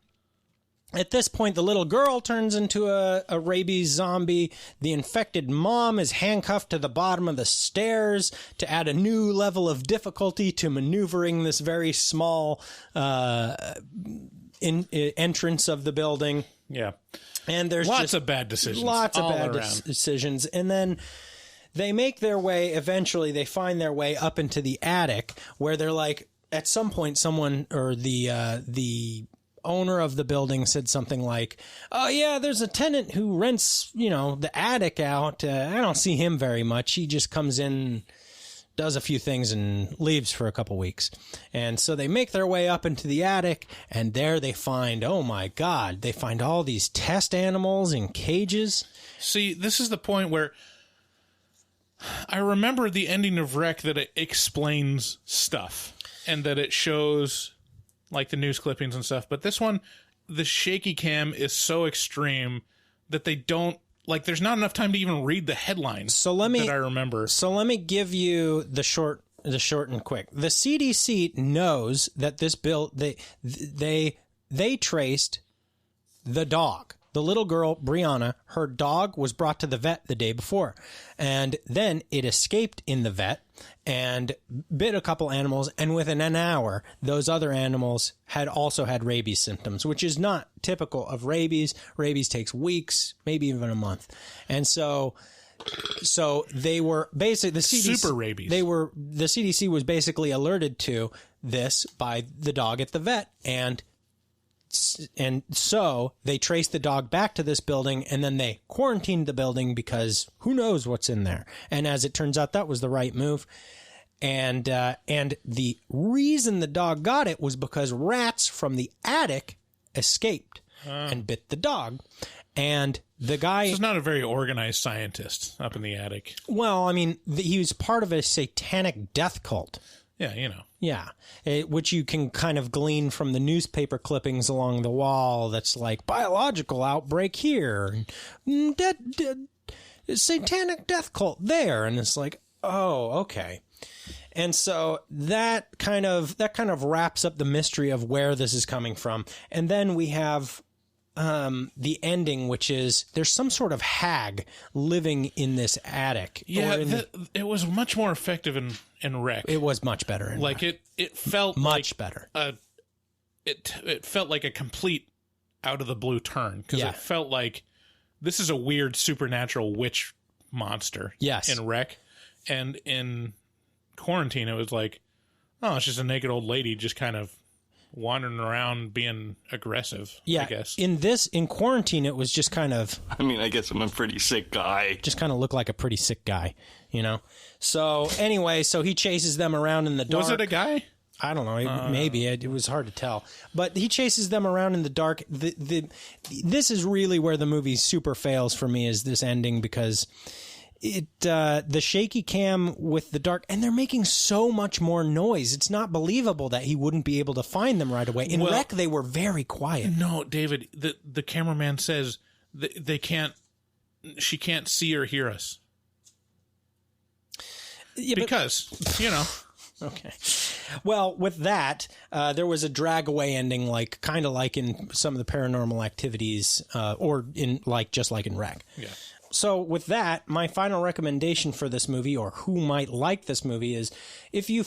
at this point, the little girl turns into a rabies zombie. The infected mom is handcuffed to the bottom of the stairs to add a new level of difficulty to maneuvering this very small entrance of the building. Yeah. And there's lots of bad decisions. Lots of bad decisions. And then they make their way, eventually they find their way up into the attic where they're like, at some point someone, or the owner of the building said something like, oh yeah, there's a tenant who rents, the attic out. I don't see him very much. He just comes in, does a few things and leaves for a couple weeks. And so they make their way up into the attic, and there they find, oh my God, they find all these test animals in cages. See, this is the point where I remember the ending of Wreck, that it explains stuff and that it shows like the news clippings and stuff. But this one, the shaky cam is so extreme that they don't, like, there's not enough time to even read the headlines that I remember. So let me give you the short and quick. The CDC knows that this bill, they traced the dog. The little girl, Brianna, her dog was brought to the vet the day before. And then it escaped in the vet and bit a couple animals. And within an hour, those other animals had also had rabies symptoms, which is not typical of rabies. Rabies takes weeks, maybe even a month. And so they were basically the CDC, super rabies. The CDC was basically alerted to this by the dog at the vet. And so they traced the dog back to this building, and then they quarantined the building because who knows what's in there. And as it turns out, that was the right move. And the reason the dog got it was because rats from the attic escaped and bit the dog. And the guy... This is not a very organized scientist up in the attic. Well, I mean, he was part of a satanic death cult. Yeah, Yeah, which you can kind of glean from the newspaper clippings along the wall. That's like, biological outbreak here, satanic death cult there, and it's like, oh, okay. And so that kind of wraps up the mystery of where this is coming from. And then we have the ending, which is there's some sort of hag living in this attic. Yeah, it was much more effective in Wreck. It was much better in Wreck. It felt much better. It felt like a complete out of the blue turn, because it felt like this is a weird supernatural witch monster. Yes. In Wreck, and in Quarantine it was like, oh, it's just a naked old lady just kind of wandering around being aggressive. Yeah, I guess. In Quarantine, it was just kind of... I mean, I guess I'm a pretty sick guy. Just kind of looked like a pretty sick guy, So, anyway, he chases them around in the dark. Was it a guy? I don't know. Maybe. It was hard to tell. But he chases them around in the dark. This is really where the movie super fails for me, is this ending, because... the shaky cam with the dark, and they're making so much more noise. It's not believable that he wouldn't be able to find them right away. In Wreck, they were very quiet. No, David, the cameraman says she can't see or hear us. Yeah, because, Okay. Well, with that, there was a drag away ending, kind of like in some of the Paranormal Activities, or just like in Wreck. Yeah. So with that, my final recommendation for this movie, or who might like this movie, is if you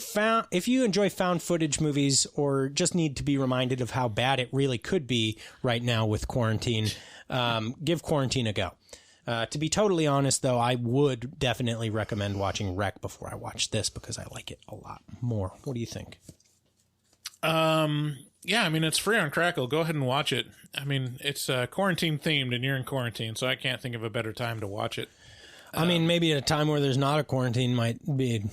enjoy found footage movies or just need to be reminded of how bad it really could be right now with quarantine, give Quarantine a go. To be totally honest, though, I would definitely recommend watching Wreck before I watch this because I like it a lot more. What do you think? Yeah, I mean, it's free on Crackle. Go ahead and watch it. I mean, it's quarantine themed and you're in quarantine, so I can't think of a better time to watch it. I mean, maybe at a time where there's not a quarantine might be.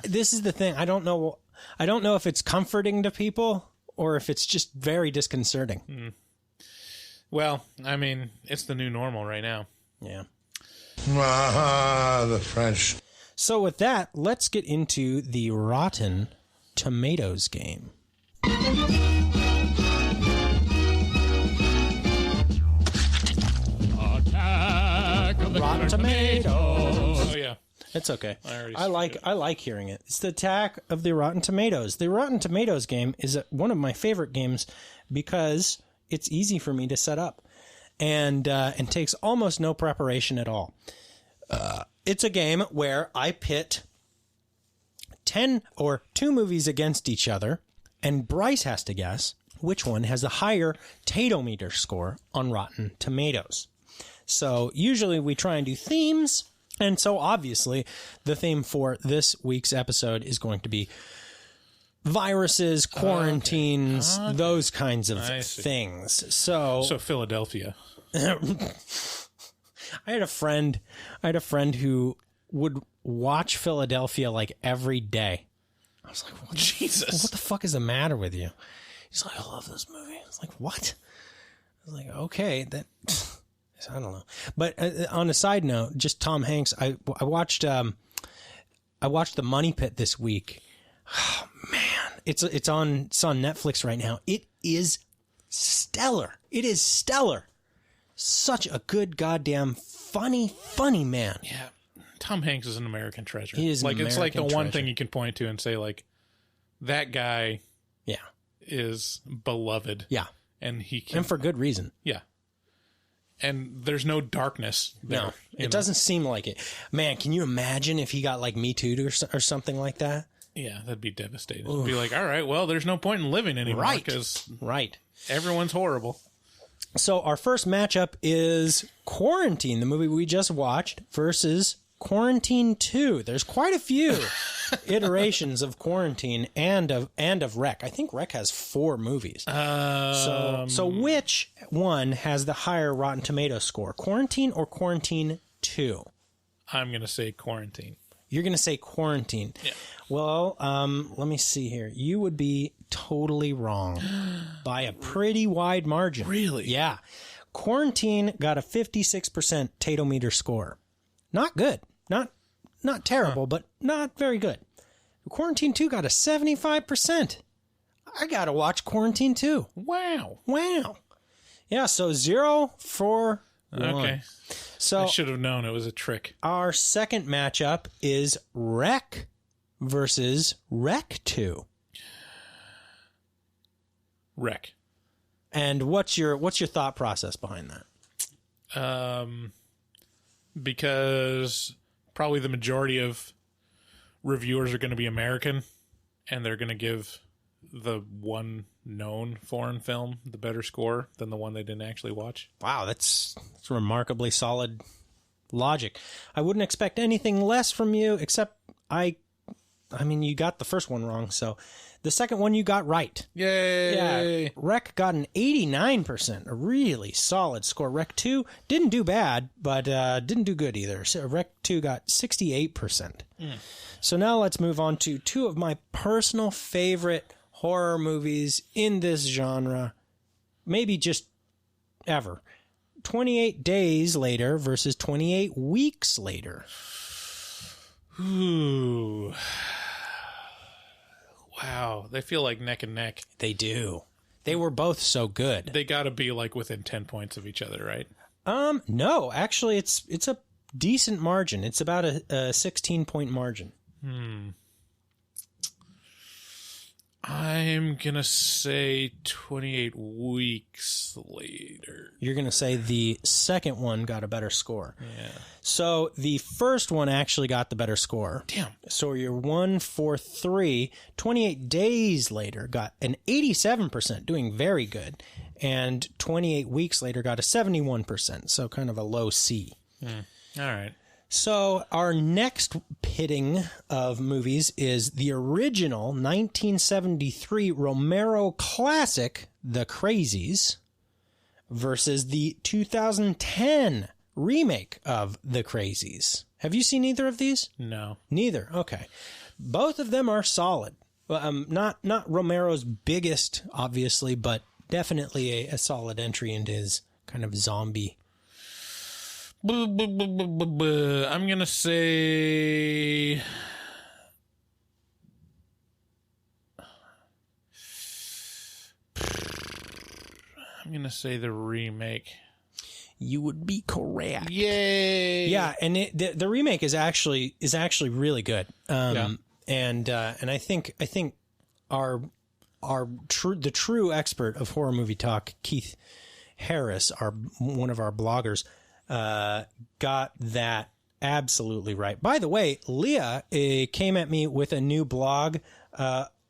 This is the thing. I don't know if it's comforting to people or if it's just very disconcerting. Well, I mean, it's the new normal right now. Yeah. The French. So with that, let's get into the Rotten Tomatoes game. Rotten Tomatoes. Oh yeah, it's okay. I like hearing it. It's the attack of the Rotten Tomatoes. The Rotten Tomatoes game is one of my favorite games because it's easy for me to set up and takes almost no preparation at all. It's a game where I pit 10 or 2 movies against each other, and Bryce has to guess which one has a higher Tatometer score on Rotten Tomatoes. So usually we try and do themes, and so obviously the theme for this week's episode is going to be viruses, quarantines, those kinds of things. So Philadelphia. I had a friend who would watch Philadelphia like every day. I was like, Jesus, what the fuck is the matter with you? He's like, I love this movie. I was like, what? I was like, okay, that I don't know. But on a side note, just Tom Hanks. I watched The Money Pit this week. Oh, man, it's on Netflix right now. It is stellar. It is stellar. Such a good goddamn funny man. Yeah. Tom Hanks is an American treasure. He is like, it's like the American one treasure. thing you can point to and say, like, that guy is beloved. Yeah. And he can. And for good reason. Yeah. And there's no darkness there. No, it doesn't seem like it. Man, can you imagine if he got like Me Too or something like that? Yeah, that'd be devastating. It'd be like, all right, well, there's no point in living anymore because everyone's horrible. So our first matchup is Quarantine, the movie we just watched, versus Quarantine 2. There's quite a few iterations of Quarantine and of Wreck. I think Wreck has 4 movies. So which one has the higher Rotten Tomatoes score, Quarantine or Quarantine 2? I'm going to say Quarantine. You're going to say Quarantine. Yeah. Well, let me see here. You would be totally wrong by a pretty wide margin. Really? Yeah. Quarantine got a 56% Tatometer score. Not good. Not terrible, but not very good. Quarantine 2 got a 75%. I got to watch Quarantine 2. Wow. Yeah, so 0 for 1. Okay. So I should have known it was a trick. Our second matchup is Wreck versus Wreck 2. Wreck. And what's your thought process behind that? Because probably the majority of reviewers are going to be American, and they're going to give the one known foreign film the better score than the one they didn't actually watch. Wow, that's remarkably solid logic. I wouldn't expect anything less from you, except I mean, you got the first one wrong, so the second one you got right. Yay! Yeah, Wreck got an 89%, a really solid score. Wreck 2 didn't do bad, but didn't do good either. So Wreck 2 got 68%. So now let's move on to 2 of my personal favorite horror movies in this genre, maybe just ever. 28 Days Later versus 28 Weeks Later. Ooh. Wow, they feel like neck and neck. They do. They were both so good. They got to be like within 10 points of each other, right? No, actually it's a decent margin. It's about a 16-point margin. I'm going to say 28 weeks later. You're going to say the second one got a better score. Yeah. So the first one actually got the better score. Damn. So you're 1 for 3. 28 days later got an 87%, doing very good. And 28 weeks later got a 71%, so kind of a low C. All right. So our next pitting of movies is the original 1973 Romero classic, The Crazies, versus the 2010 remake of The Crazies. Have you seen either of these? No. Neither. Okay. Both of them are solid. Not Romero's biggest, obviously, but definitely a solid entry into his kind of zombie. I'm going to say... I'm going to say the remake. You would be correct. Yay! Yeah, and the remake is actually really good. Yeah. And I think the true expert of horror movie talk, Keith Harris, one of our bloggers, got that absolutely right. By the way, Leah came at me with a new blog,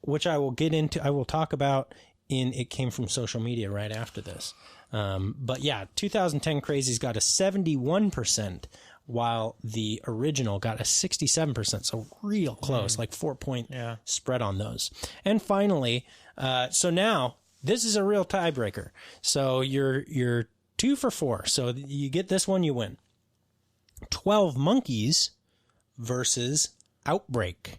which I will get into. I will talk about it came from social media right after this. But yeah, 2010 Crazies got a 71%, while the original got a 67%. So real close, like 4-point spread on those. And finally, so now this is a real tiebreaker. So you're 2 for 4. So you get this one, you win. 12 Monkeys versus Outbreak.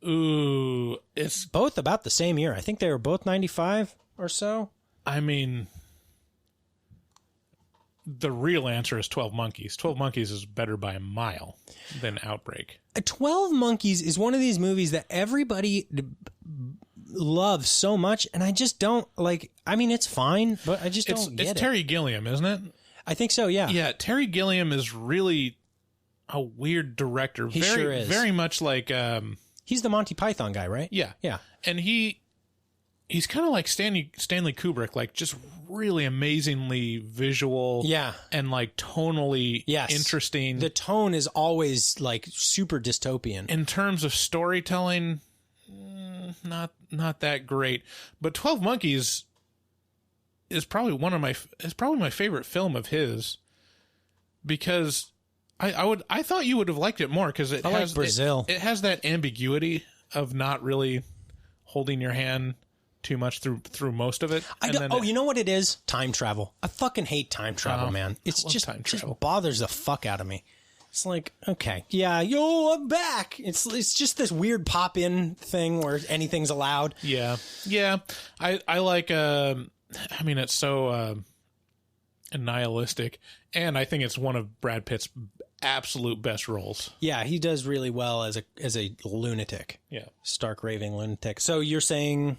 Ooh, it's both about the same year. I think they were both 95 or so. I mean, the real answer is 12 Monkeys. 12 Monkeys is better by a mile than Outbreak. 12 Monkeys is one of these movies that everybody loves so much, and I just don't like. I mean, it's fine, but I just don't get it. It's Terry Gilliam, isn't it? I think so. Yeah. Yeah. Terry Gilliam is really a weird director. He sure is. Very much like. He's the Monty Python guy, right? Yeah. Yeah. And he's kind of like Stanley Kubrick, like just really amazingly visual. Yeah. And like tonally interesting. The tone is always like super dystopian. In terms of storytelling, not that great. But 12 Monkeys is probably my favorite film of his, because I thought you would have liked it more, because it has Brazil. It has that ambiguity of not really holding your hand too much through most of it. You know what it is? Time travel. I fucking hate time travel, man. It's just bothers the fuck out of me. It's like, okay, yeah, I'm back. It's just this weird pop in thing where anything's allowed. Yeah. I like. I mean, it's so nihilistic, and I think it's one of Brad Pitt's absolute best roles. Yeah, he does really well as a lunatic. Yeah, stark raving lunatic. So you're saying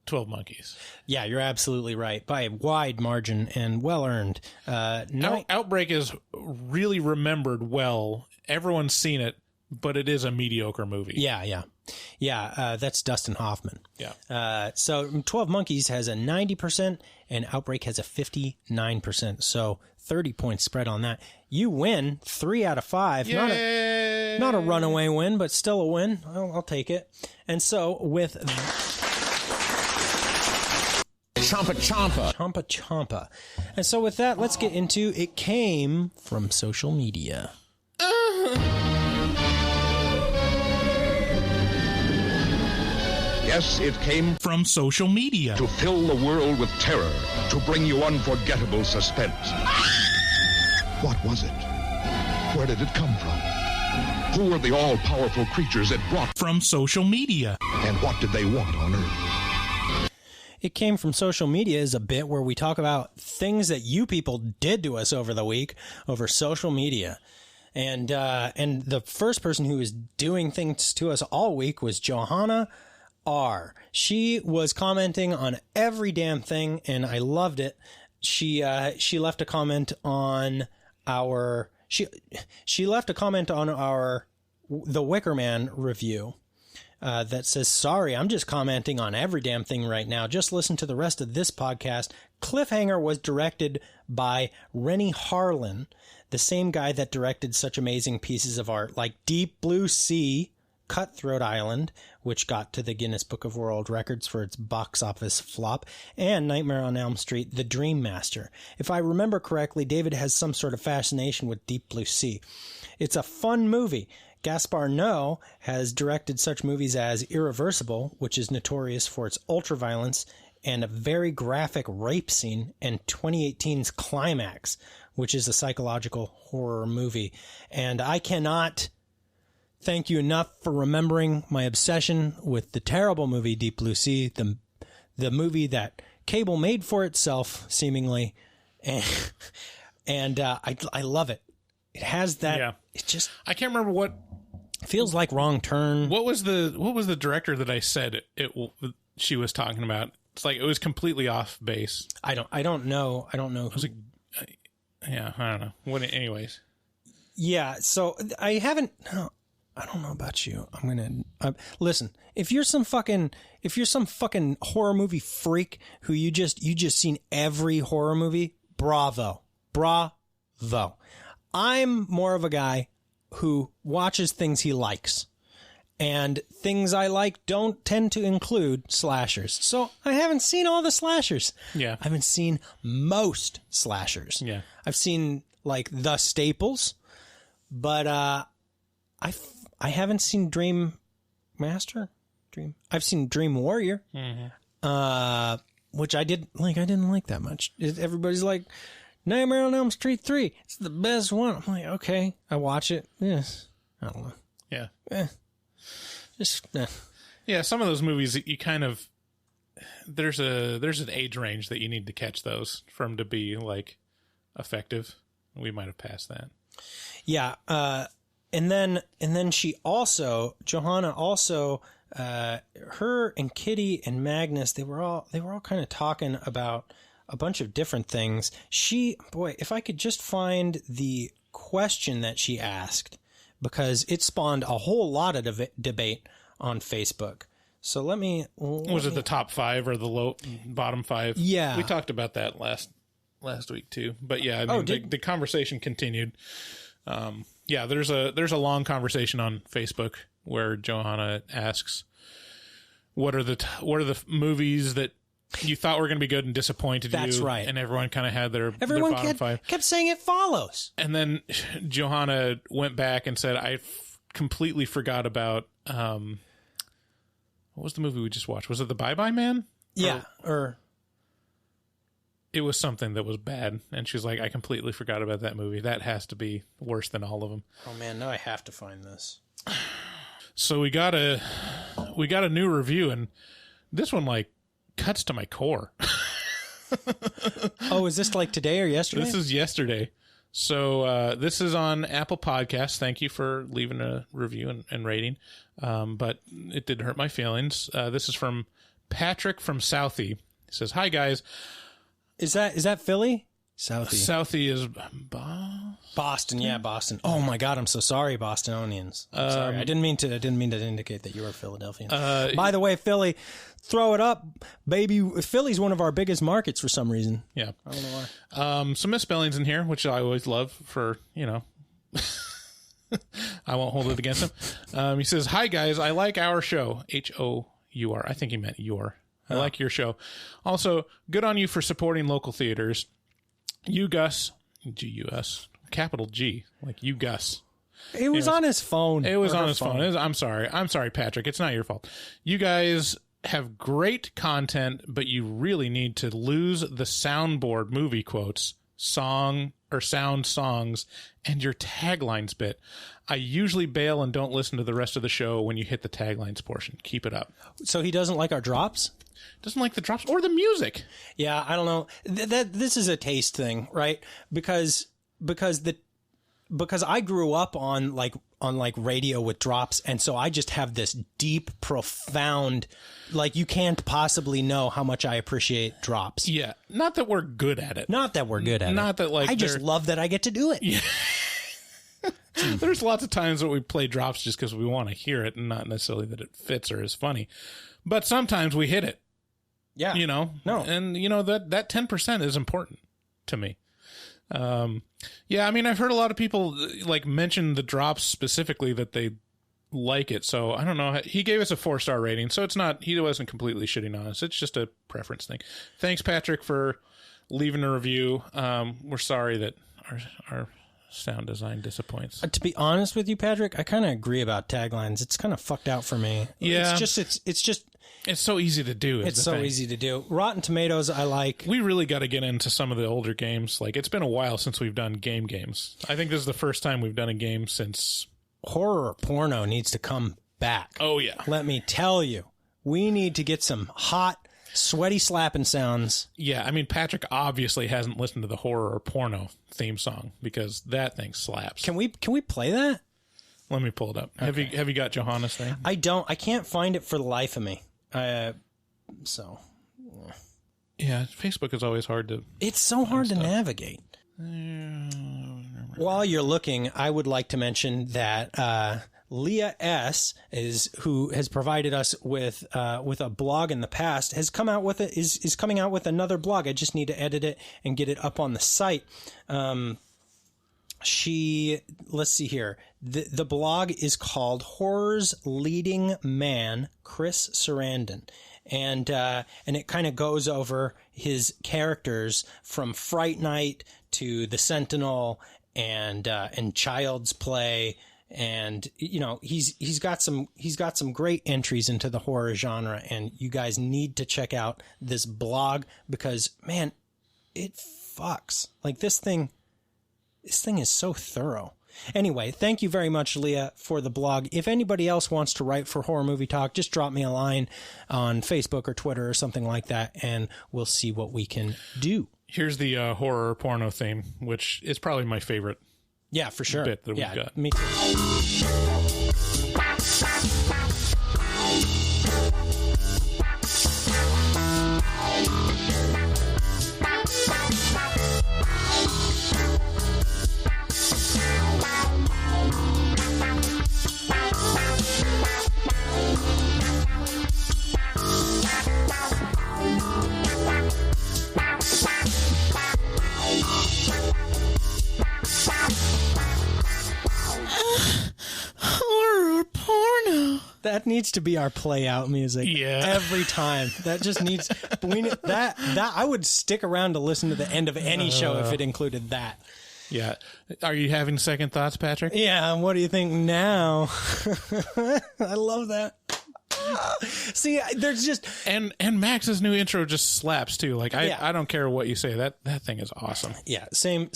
12 Monkeys. Yeah, you're absolutely right, by a wide margin, and well earned. Outbreak is really remembered well. Everyone's seen it, but it is a mediocre movie. Yeah. That's Dustin Hoffman. Yeah. So 12 Monkeys has a 90%, and Outbreak has a 59%. So 30 points spread on that. You win 3 out of 5. Yay! Not a runaway win, but still a win. I'll take it. And so with Champa. And so with that, let's get into It Came from Social Media. Yes, it came from social media. To fill the world with terror, to bring you unforgettable suspense. What was it? Where did it come from? Who were the all-powerful creatures it brought from social media? And what did they want on Earth? It Came from Social Media is a bit where we talk about things that you people did to us over the week over social media. And the first person who was doing things to us all week was Johanna R. She was commenting on every damn thing, and I loved it. She left a comment on the Wicker Man review, that says, sorry, I'm just commenting on every damn thing right now. Just listen to the rest of this podcast. Cliffhanger was directed by Rennie Harlan, the same guy that directed such amazing pieces of art like Deep Blue Sea, Cutthroat Island, which got to the Guinness Book of World Records for its box office flop, and Nightmare on Elm Street, The Dream Master. If I remember correctly, David has some sort of fascination with Deep Blue Sea. It's a fun movie. Gaspar Noé has directed such movies as Irreversible, which is notorious for its ultraviolence and a very graphic rape scene, and 2018's Climax, which is a psychological horror movie. And I cannot thank you enough for remembering my obsession with the terrible movie Deep Blue Sea, the movie that cable made for itself, seemingly, and I love it. It has that. Yeah. It just, I can't remember what feels like Wrong Turn. What was the director that I said she was talking about? It's like it was completely off base. I don't know. I don't know. I was like, yeah, I don't know. What? Anyways. Yeah. So I haven't. I don't know about you. I'm gonna listen. If you're some fucking horror movie freak who you just seen every horror movie, bravo. I'm more of a guy who watches things he likes, and things I like don't tend to include slashers. So I haven't seen all the slashers. Yeah, I haven't seen most slashers. Yeah, I've seen like the staples, but I haven't seen Dream Master. I've seen Dream Warrior, which I didn't like that much. Everybody's like, Nightmare on Elm Street 3, it's the best one. I'm like, okay, I watch it. Yes, I don't know. Yeah, Yeah, some of those movies you kind of there's an age range that you need to catch those for them to be like effective. We might have passed that. Yeah, and then she also, Johanna also, her and Kitty and Magnus, they were all kind of talking about a bunch of different things. If I could just find the question that she asked, because it spawned a whole lot of debate on Facebook. So let me... Was it the top 5 or the bottom 5? Yeah. We talked about that last week too. But yeah, I mean, the conversation continued. Yeah, there's a long conversation on Facebook where Johanna asks, what are the movies that you thought were going to be good and disappointed you? That's right. And everyone kind of had their bottom 5. Kept saying It Follows. And then Johanna went back and said, I completely forgot about, what was the movie we just watched? Was it The Bye-Bye Man? Yeah. Or it was something that was bad. And she's like, I completely forgot about that movie. That has to be worse than all of them. Oh man, now I have to find this. So we got a new review, and this one like cuts to my core. Oh, is this like today or yesterday? This is yesterday. So this is on Apple Podcasts. Thank you for leaving a review and rating. But it did hurt my feelings. This is from Patrick from Southie. He says, "Hi guys." Is that Philly? Southie is Boston. Yeah, Boston. Oh my God, I'm so sorry, Bostonians. I'm sorry. I didn't mean to indicate that you were Philadelphian. By the way, Philly, throw it up, baby. Philly's one of our biggest markets for some reason. Yeah, I don't know why. Some misspellings in here, which I always love. For I won't hold it against him. He says, "Hi guys, I like our show." HOUR. I think he meant your. I like your show. Also, good on you for supporting local theaters. You Gus, G-U-S, capital G, like you Gus. It was on his phone. It was on his phone. I'm sorry, Patrick. It's not your fault. You guys have great content, but you really need to lose the soundboard movie quotes, sound songs, and your taglines bit. I usually bail and don't listen to the rest of the show when you hit the taglines portion. Keep it up. So he doesn't like our drops? Doesn't like the drops or the music. Yeah, I don't know. This is a taste thing, right? Because I grew up on radio with drops, and so I just have this deep, profound, like you can't possibly know how much I appreciate drops. Yeah, not that we're good at it. Not that like I just love that I get to do it. Yeah. There's lots of times that we play drops just because we want to hear it and not necessarily that it fits or is funny. But sometimes we hit it. Yeah. You know? No. And, you know, that 10% is important to me. Yeah, I mean, I've heard a lot of people, like, mention the drops specifically that they like it. So, I don't know. He gave us a 4-star rating, so it's not, he wasn't completely shitting on us. It's just a preference thing. Thanks, Patrick, for leaving a review. We're sorry that our sound design disappoints. To be honest with you, Patrick, I kind of agree about taglines. It's kind of fucked out for me. Yeah. It's so easy to do. It's so easy to do. Rotten Tomatoes, I like. We really got to get into some of the older games. Like, it's been a while since we've done games. I think this is the first time we've done a game since... Horror porno needs to come back. Oh, yeah. Let me tell you. We need to get some hot, sweaty slapping sounds. Yeah, I mean, Patrick obviously hasn't listened to the horror or porno theme song because that thing slaps. Can we play that? Let me pull it up. Okay. Have you got Johanna's thing? I don't. I can't find it for the life of me. So. Yeah, Facebook is always hard to... It's so hard to navigate. While you're looking, I would like to mention that Leah S. who has provided us with a blog in the past, is coming out with another blog. I just need to edit it and get it up on the site. Let's see here. The blog is called Horror's Leading Man, Chris Sarandon. And it kind of goes over his characters from Fright Night to The Sentinel and Child's Play. And, you know, he's got some great entries into the horror genre, and you guys need to check out this blog because, man, it fucks. Like, this thing is so thorough. Anyway, thank you very much, Leah, for the blog. If anybody else wants to write for Horror Movie Talk, just drop me a line on Facebook or Twitter or something like that, and we'll see what we can do. Here's the horror porno theme, which is probably my favorite. Yeah, for sure. Bit that we've got. Me too. Horror porno. That needs to be our play out music. Yeah. Every time. That just needs that I would stick around to listen to the end of any show if it included that. Yeah. Are you having second thoughts, Patrick? Yeah, what do you think now? I love that. See, there's just and Max's new intro just slaps too. Like I don't care what you say. That thing is awesome. Yeah, same.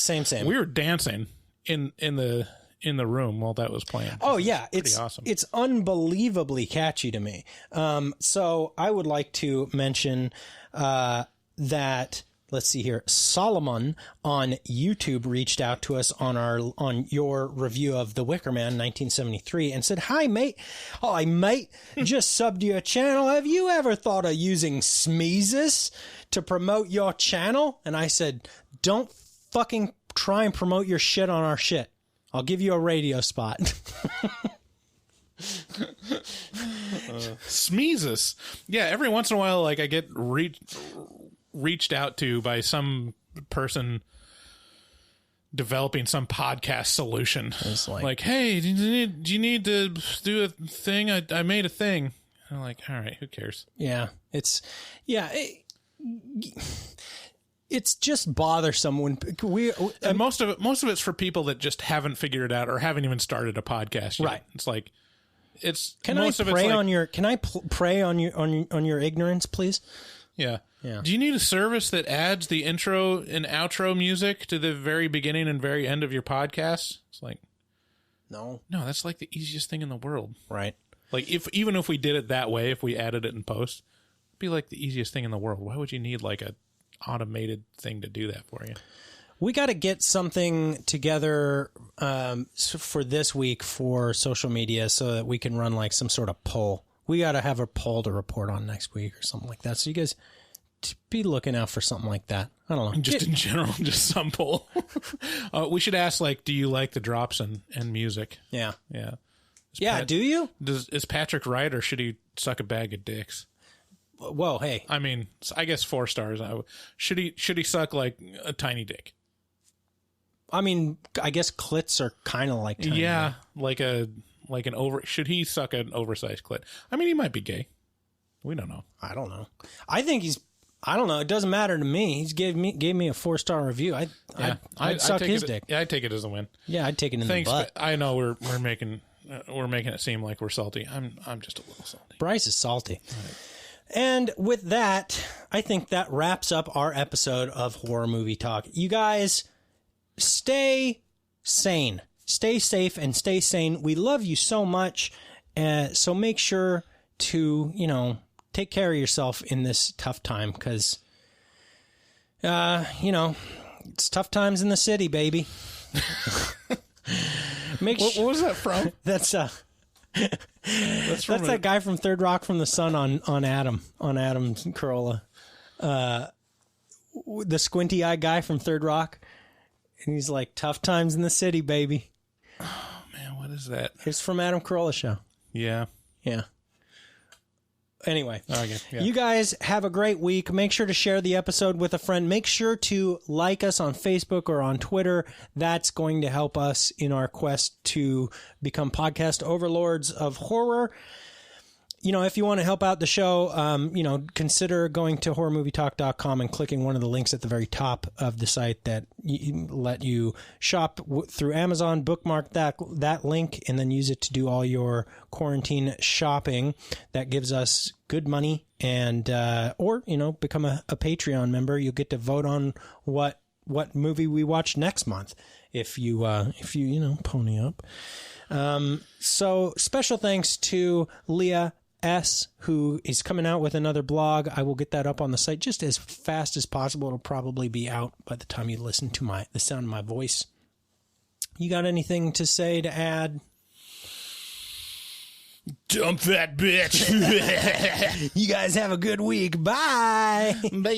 We were dancing in the room while that was playing. Oh yeah, it's pretty awesome. It's unbelievably catchy to me. So I would like to mention that. Let's see here. Solomon on YouTube reached out to us on your review of The Wicker Man 1973 and said, "Hi mate, just subbed to your channel. Have you ever thought of using Synopsis to promote your channel?" And I said, "Don't fucking try and promote your shit on our shit. I'll give you a radio spot." Smeezes. Yeah, every once in a while, like I get reached out to by some person developing some podcast solution. It's like, hey, do you need to do a thing? I made a thing. I'm like, all right, who cares? Yeah, it's just bothersome when and most of it's for people that just haven't figured it out or haven't even started a podcast yet. Right. It's like Can I prey on your ignorance, please? Yeah. Yeah. Do you need a service that adds the intro and outro music to the very beginning and very end of your podcast? It's like, no, that's like the easiest thing in the world. Right. Like even if we did it that way, if we added it in post, it'd be like the easiest thing in the world. Why would you need like a automated thing to do that for you? We got to get something together for this week for social media so that we can run like some sort of poll. We got to have a poll to report on next week or something like that. So you guys be looking out for something like that. I don't know. Just in general, just some poll. We should ask, like, do you like the drops and music? Yeah. Yeah. Do you? Is Patrick right, or should he suck a bag of dicks? Whoa, hey. I mean, I guess 4 stars. Should he suck like a tiny dick? I mean, I guess clits are kind of like tiny. Yeah, like an over. Should he suck an oversized clit? I mean, he might be gay. We don't know. I don't know. I think I don't know. It doesn't matter to me. He gave me a 4-star review. I'd suck his dick. Yeah, I'd take it as a win. Yeah, I'd take it in the butt. I know we're making it seem like we're salty. I'm just a little salty. Bryce is salty. And with that, I think that wraps up our episode of Horror Movie Talk. You guys, stay sane. Stay safe and stay sane. We love you so much. So make sure to, take care of yourself in this tough time because, it's tough times in the city, baby. What was that from? That's that guy from Third Rock from the Sun on Adam Carolla. The squinty eye guy from Third Rock. And he's like, tough times in the city, baby. Oh, man, what is that? It's from Adam Carolla show. Yeah. Yeah. Anyway, okay, yeah. You guys have a great week. Make sure to share the episode with a friend. Make sure to like us on Facebook or on Twitter. That's going to help us in our quest to become podcast overlords of horror. If you want to help out the show, consider going to horrormovietalk.com and clicking one of the links at the very top of the site that let you shop through Amazon. Bookmark that link and then use it to do all your quarantine shopping. That gives us good money and or become a Patreon member. You'll get to vote on what movie we watch next month if you pony up. So special thanks to Leah S, who is coming out with another blog. I will get that up on the site just as fast as possible. It'll probably be out by the time you listen to the sound of my voice. You got anything to say, to add? Dump that bitch. You guys have a good week. Bye. Bye.